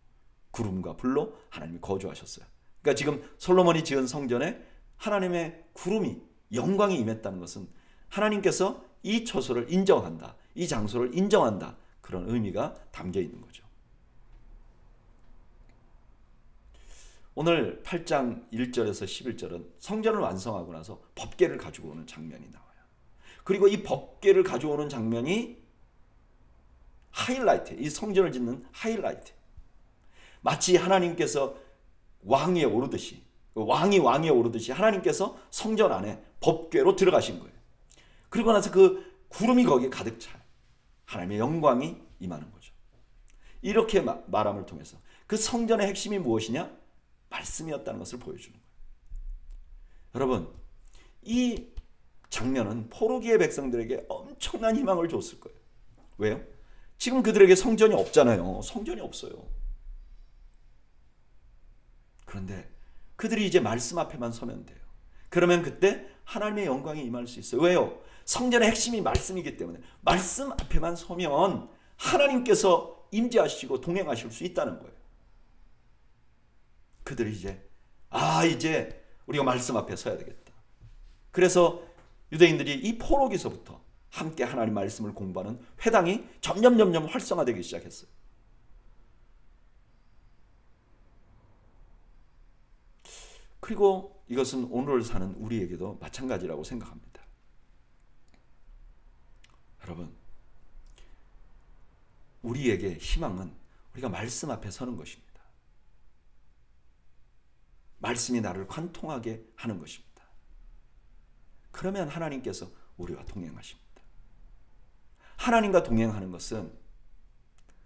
Speaker 1: 구름과 불로 하나님이 거주하셨어요. 그러니까 지금 솔로몬이 지은 성전에 하나님의 구름이 영광이 임했다는 것은 하나님께서 이 처소를 인정한다. 이 장소를 인정한다. 그런 의미가 담겨 있는 거죠. 오늘 8장 1절에서 11절은 성전을 완성하고 나서 법궤를 가지고 오는 장면이 나와요. 그리고 이 법궤를 가져오는 장면이 하이라이트, 이 성전을 짓는 하이라이트. 마치 하나님께서 왕위에 오르듯이, 왕이 왕위에 오르듯이 하나님께서 성전 안에 법궤로 들어가신 거예요. 그리고 나서 그 구름이 거기에 가득 차요. 하나님의 영광이 임하는 거죠. 이렇게 말함을 통해서 그 성전의 핵심이 무엇이냐? 말씀이었다는 것을 보여주는 거예요. 여러분, 이 장면은 포로기의 백성들에게 엄청난 희망을 줬을 거예요. 왜요? 지금 그들에게 성전이 없잖아요. 성전이 없어요. 그런데 그들이 이제 말씀 앞에만 서면 돼요. 그러면 그때 하나님의 영광이 임할 수 있어요. 왜요? 성전의 핵심이 말씀이기 때문에 말씀 앞에만 서면 하나님께서 임재하시고 동행하실 수 있다는 거예요. 그들이 이제 우리가 말씀 앞에 서야 되겠다. 그래서 유대인들이 이 포로기서부터 함께 하나님 말씀을 공부하는 회당이 점점 활성화되기 시작했어요. 그리고 이것은 오늘 사는 우리에게도 마찬가지라고 생각합니다. 여러분, 우리에게 희망은 우리가 말씀 앞에 서는 것입니다. 말씀이 나를 관통하게 하는 것입니다. 그러면 하나님께서 우리와 동행하십니다. 하나님과 동행하는 것은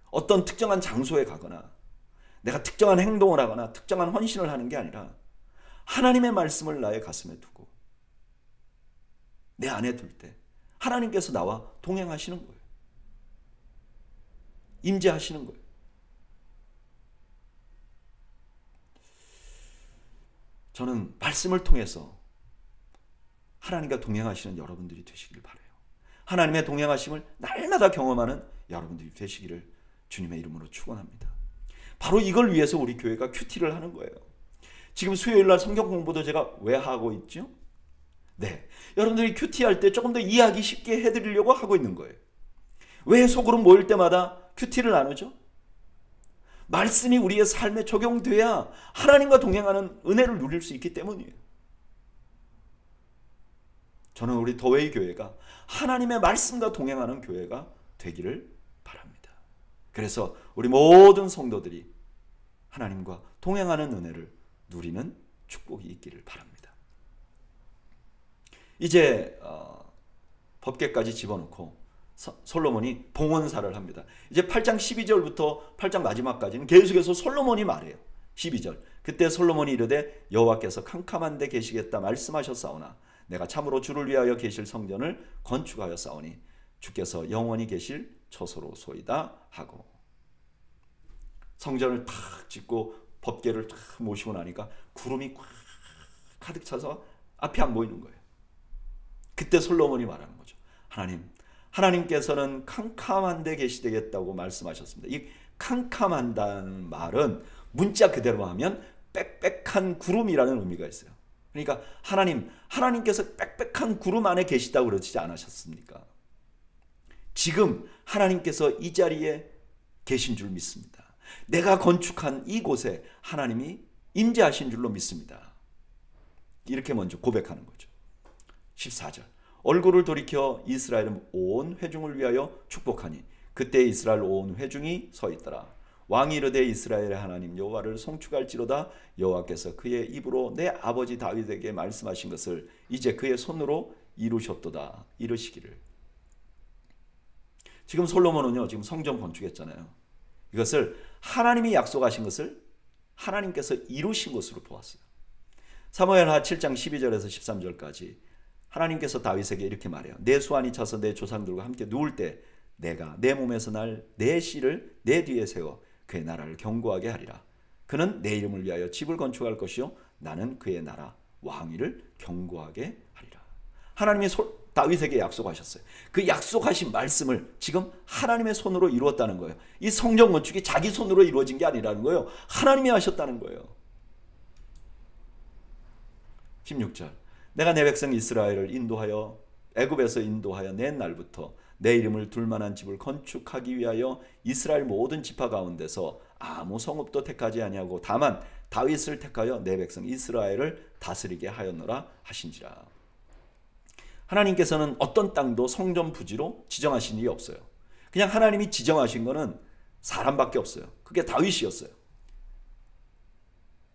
Speaker 1: 어떤 특정한 장소에 가거나 내가 특정한 행동을 하거나 특정한 헌신을 하는 게 아니라 하나님의 말씀을 나의 가슴에 두고 내 안에 둘 때 하나님께서 나와 동행하시는 거예요. 임재하시는 거예요. 저는 말씀을 통해서 하나님과 동행하시는 여러분들이 되시길 바라요. 하나님의 동행하심을 날마다 경험하는 여러분들이 되시기를 주님의 이름으로 축원합니다. 바로 이걸 위해서 우리 교회가 큐티를 하는 거예요. 지금 수요일날 성경 공부도 제가 왜 하고 있죠? 네, 여러분들이 큐티할 때 조금 더 이해하기 쉽게 해드리려고 하고 있는 거예요. 왜 소그룹 모일 때마다 큐티를 나누죠? 말씀이 우리의 삶에 적용돼야 하나님과 동행하는 은혜를 누릴 수 있기 때문이에요. 저는 우리 더웨이 교회가 하나님의 말씀과 동행하는 교회가 되기를 바랍니다. 그래서 우리 모든 성도들이 하나님과 동행하는 은혜를 누리는 축복이 있기를 바랍니다. 이제 법궤까지 집어넣고 솔로몬이 봉헌사를 합니다. 이제 8장 12절부터 8장 마지막까지는 계속해서 솔로몬이 말해요. 12절. 그때 솔로몬이 이르되 여호와께서 캄캄한 데 계시겠다 말씀하셨사오나 내가 참으로 주를 위하여 계실 성전을 건축하였사오니 주께서 영원히 계실 처소로소이다 하고, 성전을 탁 짓고 법궤를 탁 모시고 나니까 구름이 꽉 가득 차서 앞이 안 보이는 거예요. 그때 솔로몬이 말하는 거죠. 하나님께서는 캄캄한 데 계시되겠다고 말씀하셨습니다. 이 캄캄한다는 말은 문자 그대로 하면 빽빽한 구름이라는 의미가 있어요. 그러니까 하나님께서 빽빽한 구름 안에 계시다고 그러지 않으셨습니까? 지금 하나님께서 이 자리에 계신 줄 믿습니다. 내가 건축한 이곳에 하나님이 임재하신 줄로 믿습니다. 이렇게 먼저 고백하는 거죠. 14절. 얼굴을 돌이켜 이스라엘 온 회중을 위하여 축복하니 그때 이스라엘 온 회중이 서 있더라. 왕이 이르되 이스라엘의 하나님 여호와를 송축할지로다. 여호와께서 그의 입으로 내 아버지 다윗에게 말씀하신 것을 이제 그의 손으로 이루셨도다. 이르시기를. 지금 솔로몬은요, 지금 성전 건축했잖아요. 이것을 하나님이 약속하신 것을 하나님께서 이루신 것으로 보았어요. 사무엘하 7장 12절에서 13절까지 하나님께서 다윗에게 이렇게 말해요. 내 수완이 차서 내 조상들과 함께 누울 때 내가 내 몸에서 날 내 씨를 내 뒤에 세워 그의 나라를 견고하게 하리라. 그는 내 이름을 위하여 집을 건축할 것이요 나는 그의 나라 왕위를 견고하게 하리라. 하나님이 다윗에게 약속하셨어요. 그 약속하신 말씀을 지금 하나님의 손으로 이루었다는 거예요. 이 성전 건축이 자기 손으로 이루어진 게 아니라는 거예요. 하나님이 하셨다는 거예요. 16절. 내가 내 백성 이스라엘을 인도하여 애굽에서 인도하여 낸 날부터 내 이름을 둘 만한 집을 건축하기 위하여 이스라엘 모든 지파 가운데서 아무 성읍도 택하지 아니하고 다만 다윗을 택하여 내 백성 이스라엘을 다스리게 하였노라 하신지라. 하나님께서는 어떤 땅도 성전 부지로 지정하신 일이 없어요. 그냥 하나님이 지정하신 거는 사람밖에 없어요. 그게 다윗이었어요.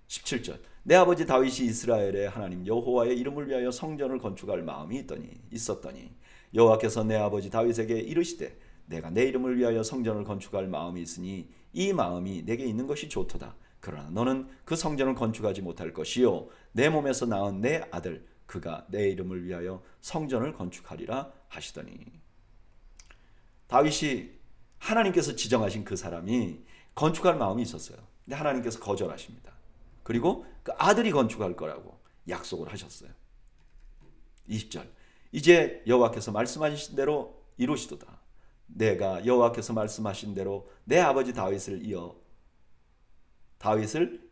Speaker 1: 17절. 내 아버지 다윗이 이스라엘의 하나님 여호와의 이름을 위하여 성전을 건축할 마음이 있었더니 여호와께서 내 아버지 다윗에게 이르시되 내가 내 이름을 위하여 성전을 건축할 마음이 있으니 이 마음이 내게 있는 것이 좋도다. 그러나 너는 그 성전을 건축하지 못할 것이요 내 몸에서 낳은 내 아들 그가 내 이름을 위하여 성전을 건축하리라 하시더니. 다윗이 하나님께서 지정하신 그 사람이 건축할 마음이 있었어요. 근데 하나님께서 거절하십니다. 그리고 그 아들이 건축할 거라고 약속을 하셨어요. 20절. 이제 여호와께서 말씀하신 대로 이루시도다. 내가 여호와께서 말씀하신 대로 내 아버지 다윗을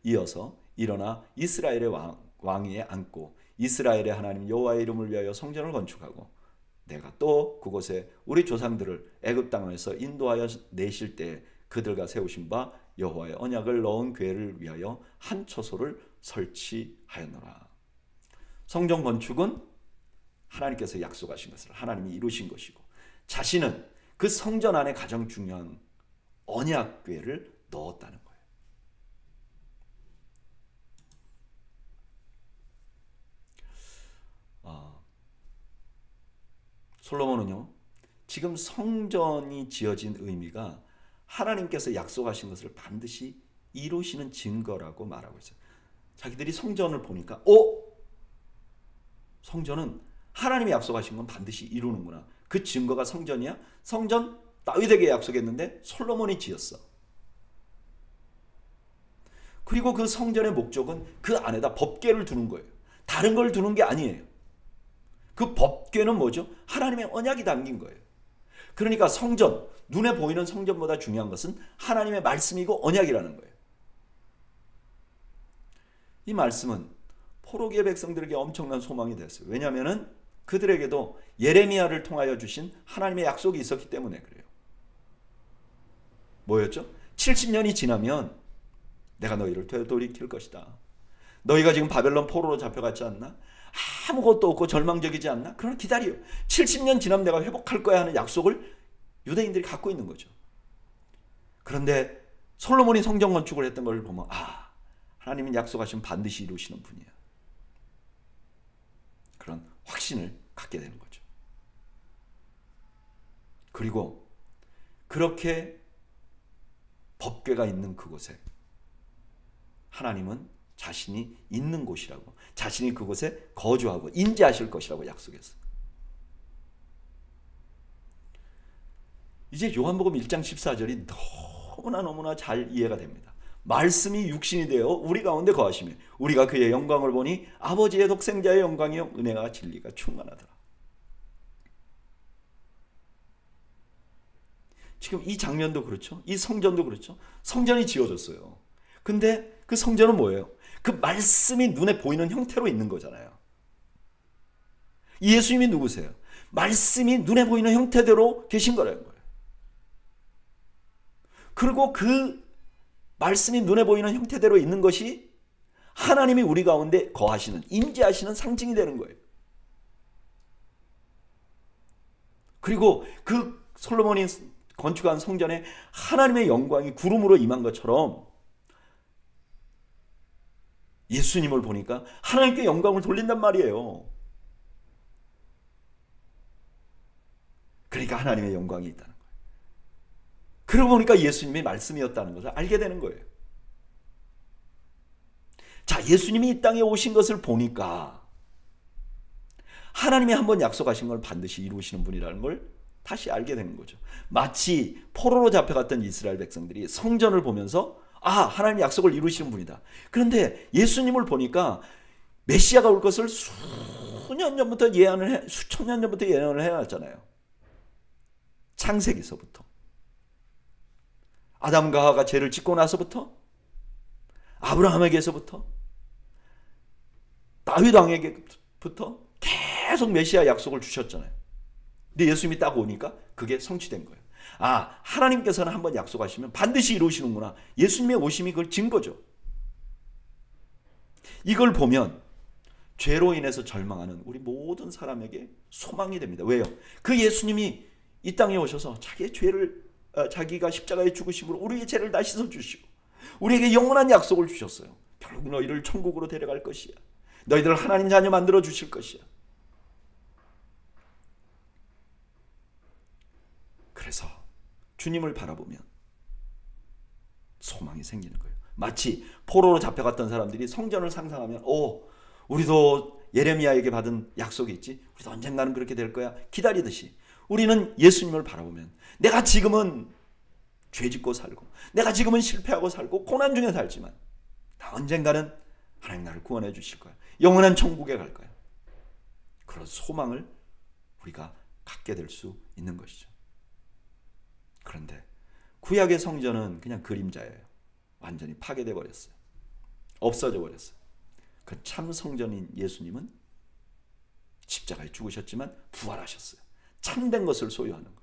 Speaker 1: 이어서 일어나 이스라엘의 왕위에 앉고 이스라엘의 하나님 여호와의 이름을 위하여 성전을 건축하고 내가 또 그곳에 우리 조상들을 애굽 땅에서 인도하여 내실 때 그들과 세우신 바 여호와의 언약을 넣은 궤를 위하여 한 처소를 설치하였노라. 성전 건축은 하나님께서 약속하신 것을 하나님이 이루신 것이고 자신은 그 성전 안에 가장 중요한 언약궤를 넣었다는 거예요. 솔로몬은요, 지금 성전이 지어진 의미가 하나님께서 약속하신 것을 반드시 이루시는 증거라고 말하고 있어요. 자기들이 성전을 보니까 성전은 하나님이 약속하신 건 반드시 이루는구나. 그 증거가 성전이야? 성전 다윗에게 약속했는데 솔로몬이 지었어. 그리고 그 성전의 목적은 그 안에다 법궤를 두는 거예요. 다른 걸 두는 게 아니에요. 그 법궤는 뭐죠? 하나님의 언약이 담긴 거예요. 그러니까 성전, 눈에 보이는 성전보다 중요한 것은 하나님의 말씀이고 언약이라는 거예요. 이 말씀은 포로기의 백성들에게 엄청난 소망이 됐어요. 왜냐하면 그들에게도 예레미야를 통하여 주신 하나님의 약속이 있었기 때문에 그래요. 뭐였죠? 70년이 지나면 내가 너희를 되돌이킬 것이다. 너희가 지금 바벨론 포로로 잡혀갔지 않나? 아무것도 없고 절망적이지 않나? 그러나 기다려. 70년 지나면 내가 회복할 거야 하는 약속을 유대인들이 갖고 있는 거죠. 그런데 솔로몬이 성전 건축을 했던 걸 보면 하나님은 약속하시면 반드시 이루시는 분이야. 그런 확신을 갖게 되는 거죠. 그리고 그렇게 법궤가 있는 그곳에 하나님은 자신이 있는 곳이라고, 자신이 그곳에 거주하고 임재하실 것이라고 약속했어요. 이제 요한복음 1장 14절이 너무나 잘 이해가 됩니다. 말씀이 육신이 되어 우리 가운데 거하시며 우리가 그의 영광을 보니 아버지의 독생자의 영광이요 은혜와 진리가 충만하더라. 지금 이 장면도 그렇죠. 이 성전도 그렇죠. 성전이 지어졌어요. 근데 그 성전은 뭐예요? 그 말씀이 눈에 보이는 형태로 있는 거잖아요. 예수님이 누구세요? 말씀이 눈에 보이는 형태대로 계신 거라는 거예요. 그리고 그 말씀이 눈에 보이는 형태대로 있는 것이 하나님이 우리 가운데 거하시는, 임재하시는 상징이 되는 거예요. 그리고 그 솔로몬이 건축한 성전에 하나님의 영광이 구름으로 임한 것처럼 예수님을 보니까 하나님께 영광을 돌린단 말이에요. 그러니까 하나님의 영광이 있다는 거예요. 그러고 보니까 예수님의 말씀이었다는 것을 알게 되는 거예요. 자, 예수님이 이 땅에 오신 것을 보니까 하나님이 한번 약속하신 걸 반드시 이루시는 분이라는 걸 다시 알게 되는 거죠. 마치 포로로 잡혀갔던 이스라엘 백성들이 성전을 보면서 하나님 약속을 이루시는 분이다. 그런데 예수님을 보니까 메시아가 올 것을 수천 년 전부터 예언을 해놨잖아요. 창세기서부터. 아담과 하와가 죄를 짓고 나서부터, 아브라함에게서부터, 다윗 왕에게부터 계속 메시아 약속을 주셨잖아요. 근데 예수님이 딱 오니까 그게 성취된 거예요. 하나님께서는 한번 약속하시면 반드시 이루시는구나. 예수님의 오심이 그걸 증거죠. 이걸 보면 죄로 인해서 절망하는 우리 모든 사람에게 소망이 됩니다. 왜요? 그 예수님이 이 땅에 오셔서 자기의 죄를, 자기가 십자가에 죽으심으로 우리의 죄를 다 씻어주시고 우리에게 영원한 약속을 주셨어요. 결국 너희를 천국으로 데려갈 것이야. 너희들을 하나님 자녀 만들어 주실 것이야. 그래서 주님을 바라보면 소망이 생기는 거예요. 마치 포로로 잡혀갔던 사람들이 성전을 상상하면 우리도 예레미야에게 받은 약속이 있지, 우리도 언젠가는 그렇게 될 거야 기다리듯이 우리는 예수님을 바라보면 내가 지금은 죄짓고 살고 내가 지금은 실패하고 살고 고난 중에 살지만 나 언젠가는 하나님 나를 구원해 주실 거야. 영원한 천국에 갈 거야. 그런 소망을 우리가 갖게 될 수 있는 것이죠. 그런데 구약의 성전은 그냥 그림자예요. 완전히 파괴돼 버렸어요. 없어져 버렸어요. 그 참 성전인 예수님은 십자가에 죽으셨지만 부활하셨어요. 참된 것을 소유하는 거예요.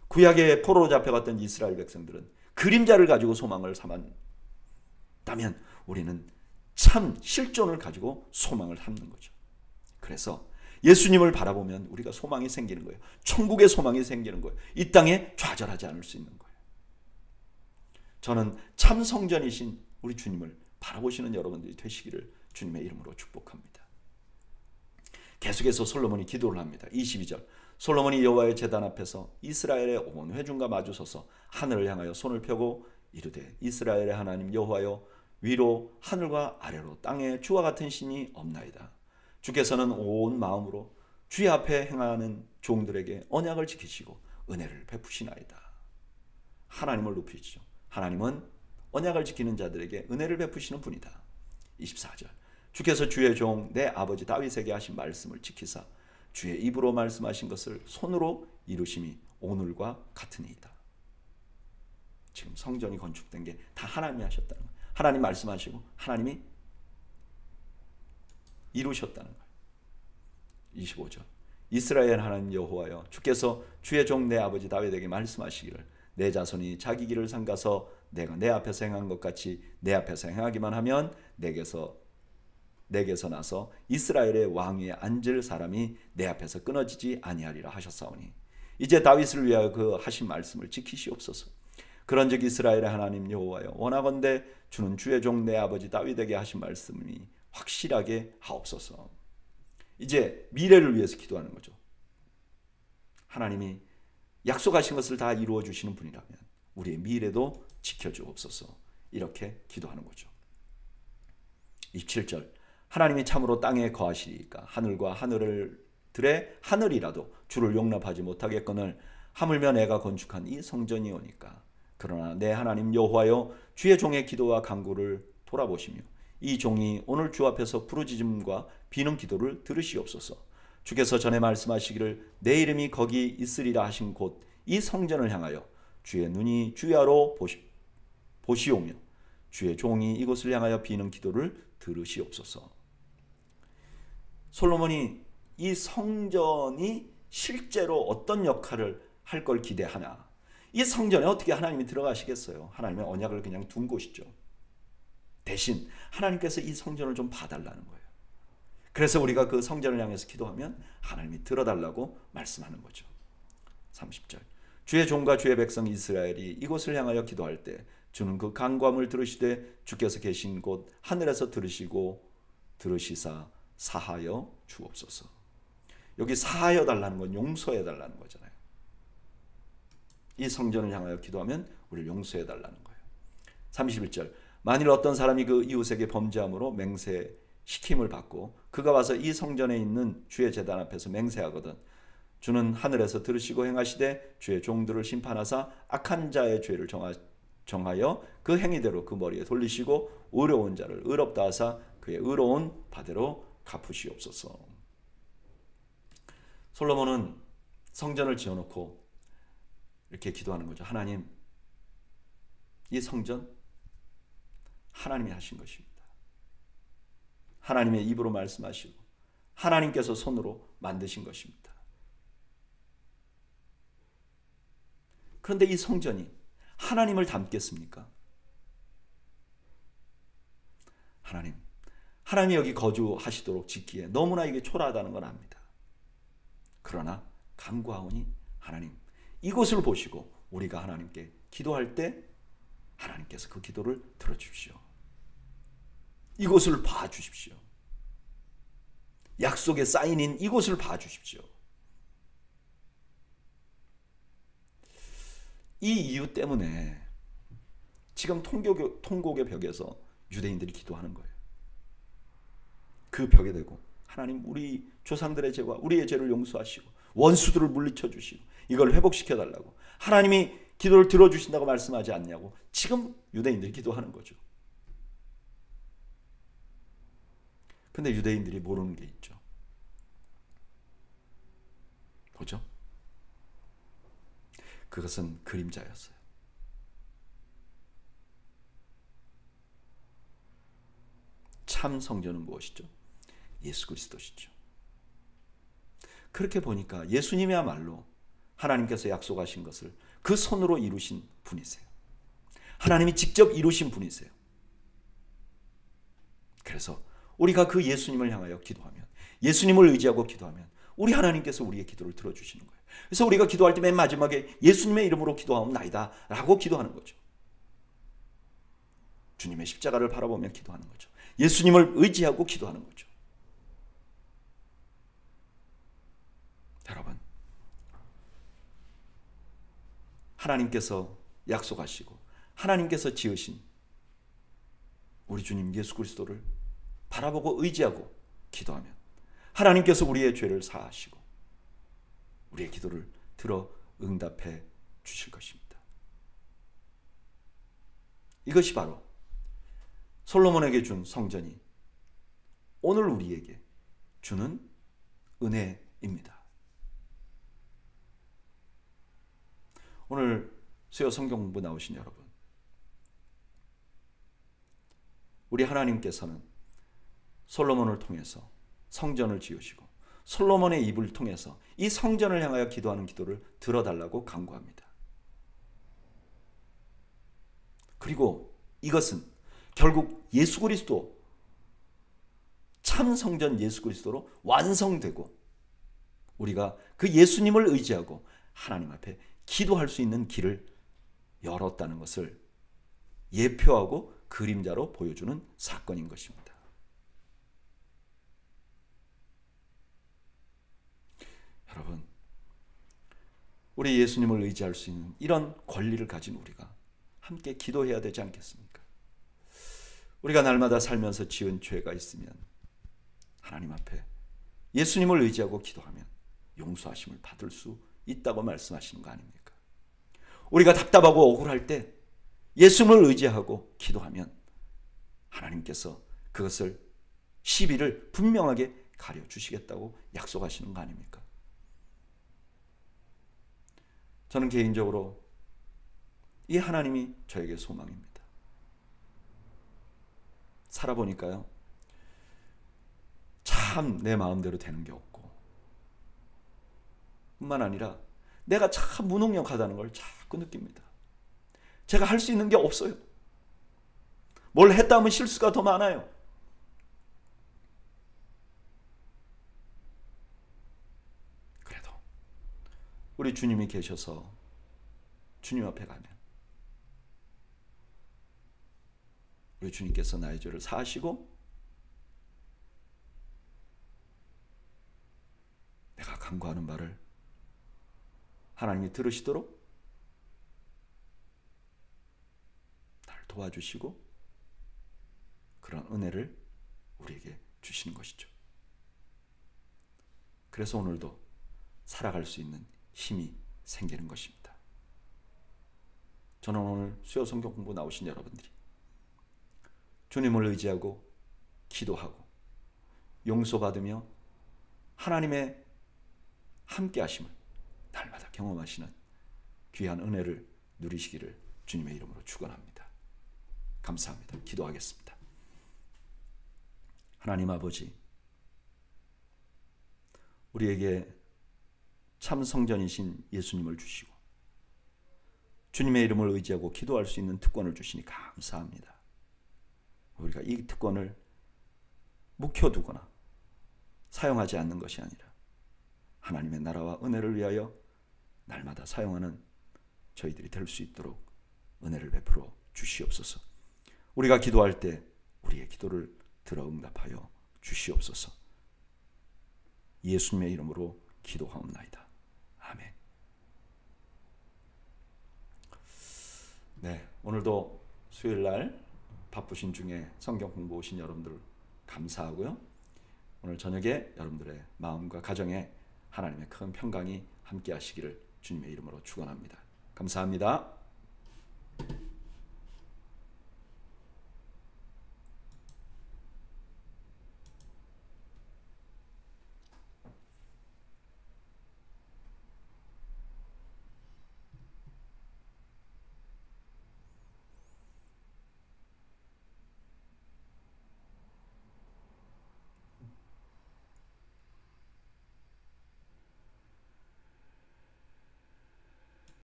Speaker 1: 구약의 포로로 잡혀갔던 이스라엘 백성들은 그림자를 가지고 소망을 삼았다면 우리는 참 실존을 가지고 소망을 삼는 거죠. 그래서 예수님을 바라보면 우리가 소망이 생기는 거예요. 천국의 소망이 생기는 거예요. 이 땅에 좌절하지 않을 수 있는 거예요. 저는 참 성전이신 우리 주님을 바라보시는 여러분들이 되시기를 주님의 이름으로 축복합니다. 계속해서 솔로몬이 기도를 합니다. 22절 솔로몬이 여호와의 제단 앞에서 이스라엘의 온 회중과 마주서서 하늘을 향하여 손을 펴고 이르되 이스라엘의 하나님 여호와여 위로 하늘과 아래로 땅에 주와 같은 신이 없나이다. 주께서는 온 마음으로 주의 앞에 행하는 종들에게 언약을 지키시고 은혜를 베푸시나이다. 하나님을 높이시죠. 하나님은 언약을 지키는 자들에게 은혜를 베푸시는 분이다. 24절 주께서 주의 종 내 아버지 다윗에게 하신 말씀을 지키사 주의 입으로 말씀하신 것을 손으로 이루심이 오늘과 같으니이다. 지금 성전이 건축된 게 다 하나님이 하셨다는 거예요. 하나님 말씀하시고 하나님이 이루셨다는 거예요. 25절 이스라엘 하나님 여호와여 주께서 주의 종 내 아버지 다윗에게 말씀하시기를 내 자손이 자기 길을 삼가서 내가 내 앞에서 행한 것 같이 내 앞에서 행하기만 하면 내게서 나서 이스라엘의 왕 위에 앉을 사람이 내 앞에서 끊어지지 아니하리라 하셨사오니 이제 다윗을 위하여 그 하신 말씀을 지키시옵소서. 그런즉 이스라엘의 하나님 여호와여 원하건대 주는 주의 종 내 아버지 다윗에게 하신 말씀이 확실하게 하옵소서. 이제 미래를 위해서 기도하는 거죠. 하나님이 약속하신 것을 다 이루어 주시는 분이라면 우리의 미래도 지켜주옵소서. 이렇게 기도하는 거죠. 27절 하나님이 참으로 땅에 거하시리까 하늘과 하늘들의 하늘이라도 주를 용납하지 못하겠거늘 하물며 내가 건축한 이 성전이 오니까. 그러나 내 하나님 여호와여 주의 종의 기도와 간구를 돌아보시며 이 종이 오늘 주 앞에서 부르짖음과 비는 기도를 들으시옵소서. 주께서 전에 말씀하시기를 내 이름이 거기 있으리라 하신 곳 이 성전을 향하여 주의 눈이 주야로 보시오며 주의 종이 이곳을 향하여 비는 기도를 들으시옵소서. 솔로몬이 이 성전이 실제로 어떤 역할을 할 걸 기대하나, 이 성전에 어떻게 하나님이 들어가시겠어요? 하나님의 언약을 그냥 둔 곳이죠. 대신 하나님께서 이 성전을 좀 봐달라는 거예요. 그래서 우리가 그 성전을 향해서 기도하면 하나님이 들어달라고 말씀하는 거죠. 30절 주의 종과 주의 백성 이스라엘이 이곳을 향하여 기도할 때 주는 그 간구함을 들으시되 주께서 계신 곳 하늘에서 들으시사 사하여 주옵소서. 여기 사하여 달라는 건 용서해 달라는 거잖아요. 이 성전을 향하여 기도하면 우리를 용서해 달라는 거예요. 31절 만일 어떤 사람이 그 이웃에게 범죄함으로 맹세시킴을 받고 그가 와서 이 성전에 있는 주의 제단 앞에서 맹세하거든 주는 하늘에서 들으시고 행하시되 주의 종들을 심판하사 악한 자의 죄를 정하여 그 행위대로 그 머리에 돌리시고 의로운 자를 의롭다 하사 그의 의로운 바대로 갚으시옵소서. 솔로몬은 성전을 지어놓고 이렇게 기도하는 거죠. 하나님, 이 성전 하나님이 하신 것입니다. 하나님의 입으로 말씀하시고 하나님께서 손으로 만드신 것입니다. 그런데 이 성전이 하나님을 닮겠습니까? 하나님이 여기 거주하시도록 짓기에 너무나 이게 초라하다는 건 압니다. 그러나 간구하오니 하나님, 이곳을 보시고 우리가 하나님께 기도할 때 하나님께서 그 기도를 들어주십시오. 이곳을 봐주십시오. 약속의 사인인 이곳을 봐주십시오. 이 이유 때문에 지금 통곡의 벽에서 유대인들이 기도하는 거예요. 그 벽에 대고 하나님, 우리 조상들의 죄와 우리의 죄를 용서하시고 원수들을 물리쳐 주시고 이걸 회복시켜 달라고 하나님이 기도를 들어주신다고 말씀하지 않냐고 지금 유대인들이 기도하는 거죠. 근데 유대인들이 모르는 게 있죠. 뭐죠? 그것은 그림자였어요. 참 성전은 무엇이죠? 예수 그리스도시죠. 그렇게 보니까 예수님이야말로 하나님께서 약속하신 것을 그 손으로 이루신 분이세요. 하나님이 직접 이루신 분이세요. 그래서 우리가 그 예수님을 향하여 기도하면, 예수님을 의지하고 기도하면 우리 하나님께서 우리의 기도를 들어주시는 거예요. 그래서 우리가 기도할 때 맨 마지막에 예수님의 이름으로 기도하옵나이다 라고 기도하는 거죠. 주님의 십자가를 바라보며 기도하는 거죠. 예수님을 의지하고 기도하는 거죠. 여러분, 하나님께서 약속하시고 하나님께서 지으신 우리 주님 예수 그리스도를 바라보고 의지하고 기도하면 하나님께서 우리의 죄를 사하시고 우리의 기도를 들어 응답해 주실 것입니다. 이것이 바로 솔로몬에게 준 성전이 오늘 우리에게 주는 은혜입니다. 오늘 수요 성경 공부 나오신 여러분, 우리 하나님께서는 솔로몬을 통해서 성전을 지으시고 솔로몬의 입을 통해서 이 성전을 향하여 기도하는 기도를 들어달라고 간구합니다. 그리고 이것은 결국 예수 그리스도, 참 성전 예수 그리스도로 완성되고 우리가 그 예수님을 의지하고 하나님 앞에 기도할 수 있는 길을 열었다는 것을 예표하고 그림자로 보여주는 사건인 것입니다. 여러분, 우리 예수님을 의지할 수 있는 이런 권리를 가진 우리가 함께 기도해야 되지 않겠습니까? 우리가 날마다 살면서 지은 죄가 있으면 하나님 앞에 예수님을 의지하고 기도하면 용서하심을 받을 수 있다고 말씀하시는 거 아닙니까? 우리가 답답하고 억울할 때 예수님을 의지하고 기도하면 하나님께서 그것을 시비를 분명하게 가려주시겠다고 약속하시는 거 아닙니까? 저는 개인적으로 이 하나님이 저에게 소망입니다. 살아보니까요, 참 내 마음대로 되는 게 없고, 뿐만 아니라 내가 참 무능력하다는 걸 자꾸 느낍니다. 제가 할 수 있는 게 없어요. 뭘 했다 하면 실수가 더 많아요. 그래도 우리 주님이 계셔서 주님 앞에 가면 우리 주님께서 나의 죄를 사하시고 내가 간구하는 바를 하나님이 들으시도록 날 도와주시고 그런 은혜를 우리에게 주시는 것이죠. 그래서 오늘도 살아갈 수 있는 힘이 생기는 것입니다. 저는 오늘 수요 성경 공부 나오신 여러분들이 주님을 의지하고 기도하고 용서받으며 하나님의 함께 하심을 날마다 경험하시는 귀한 은혜를 누리시기를 주님의 이름으로 축원합니다. 감사합니다. 기도하겠습니다. 하나님 아버지, 우리에게 참 성전이신 예수님을 주시고 주님의 이름을 의지하고 기도할 수 있는 특권을 주시니 감사합니다. 우리가 이 특권을 묵혀두거나 사용하지 않는 것이 아니라 하나님의 나라와 은혜를 위하여 날마다 사용하는 저희들이 될 수 있도록 은혜를 베풀어 주시옵소서. 우리가 기도할 때 우리의 기도를 들어 응답하여 주시옵소서. 예수님의 이름으로 기도하옵나이다. 아멘. 네, 오늘도 수요일날 바쁘신 중에 성경 공부 오신 여러분들 감사하고요. 오늘 저녁에 여러분들의 마음과 가정에 하나님의 큰 평강이 함께 하시기를 주님의 이름으로 축원합니다. 감사합니다.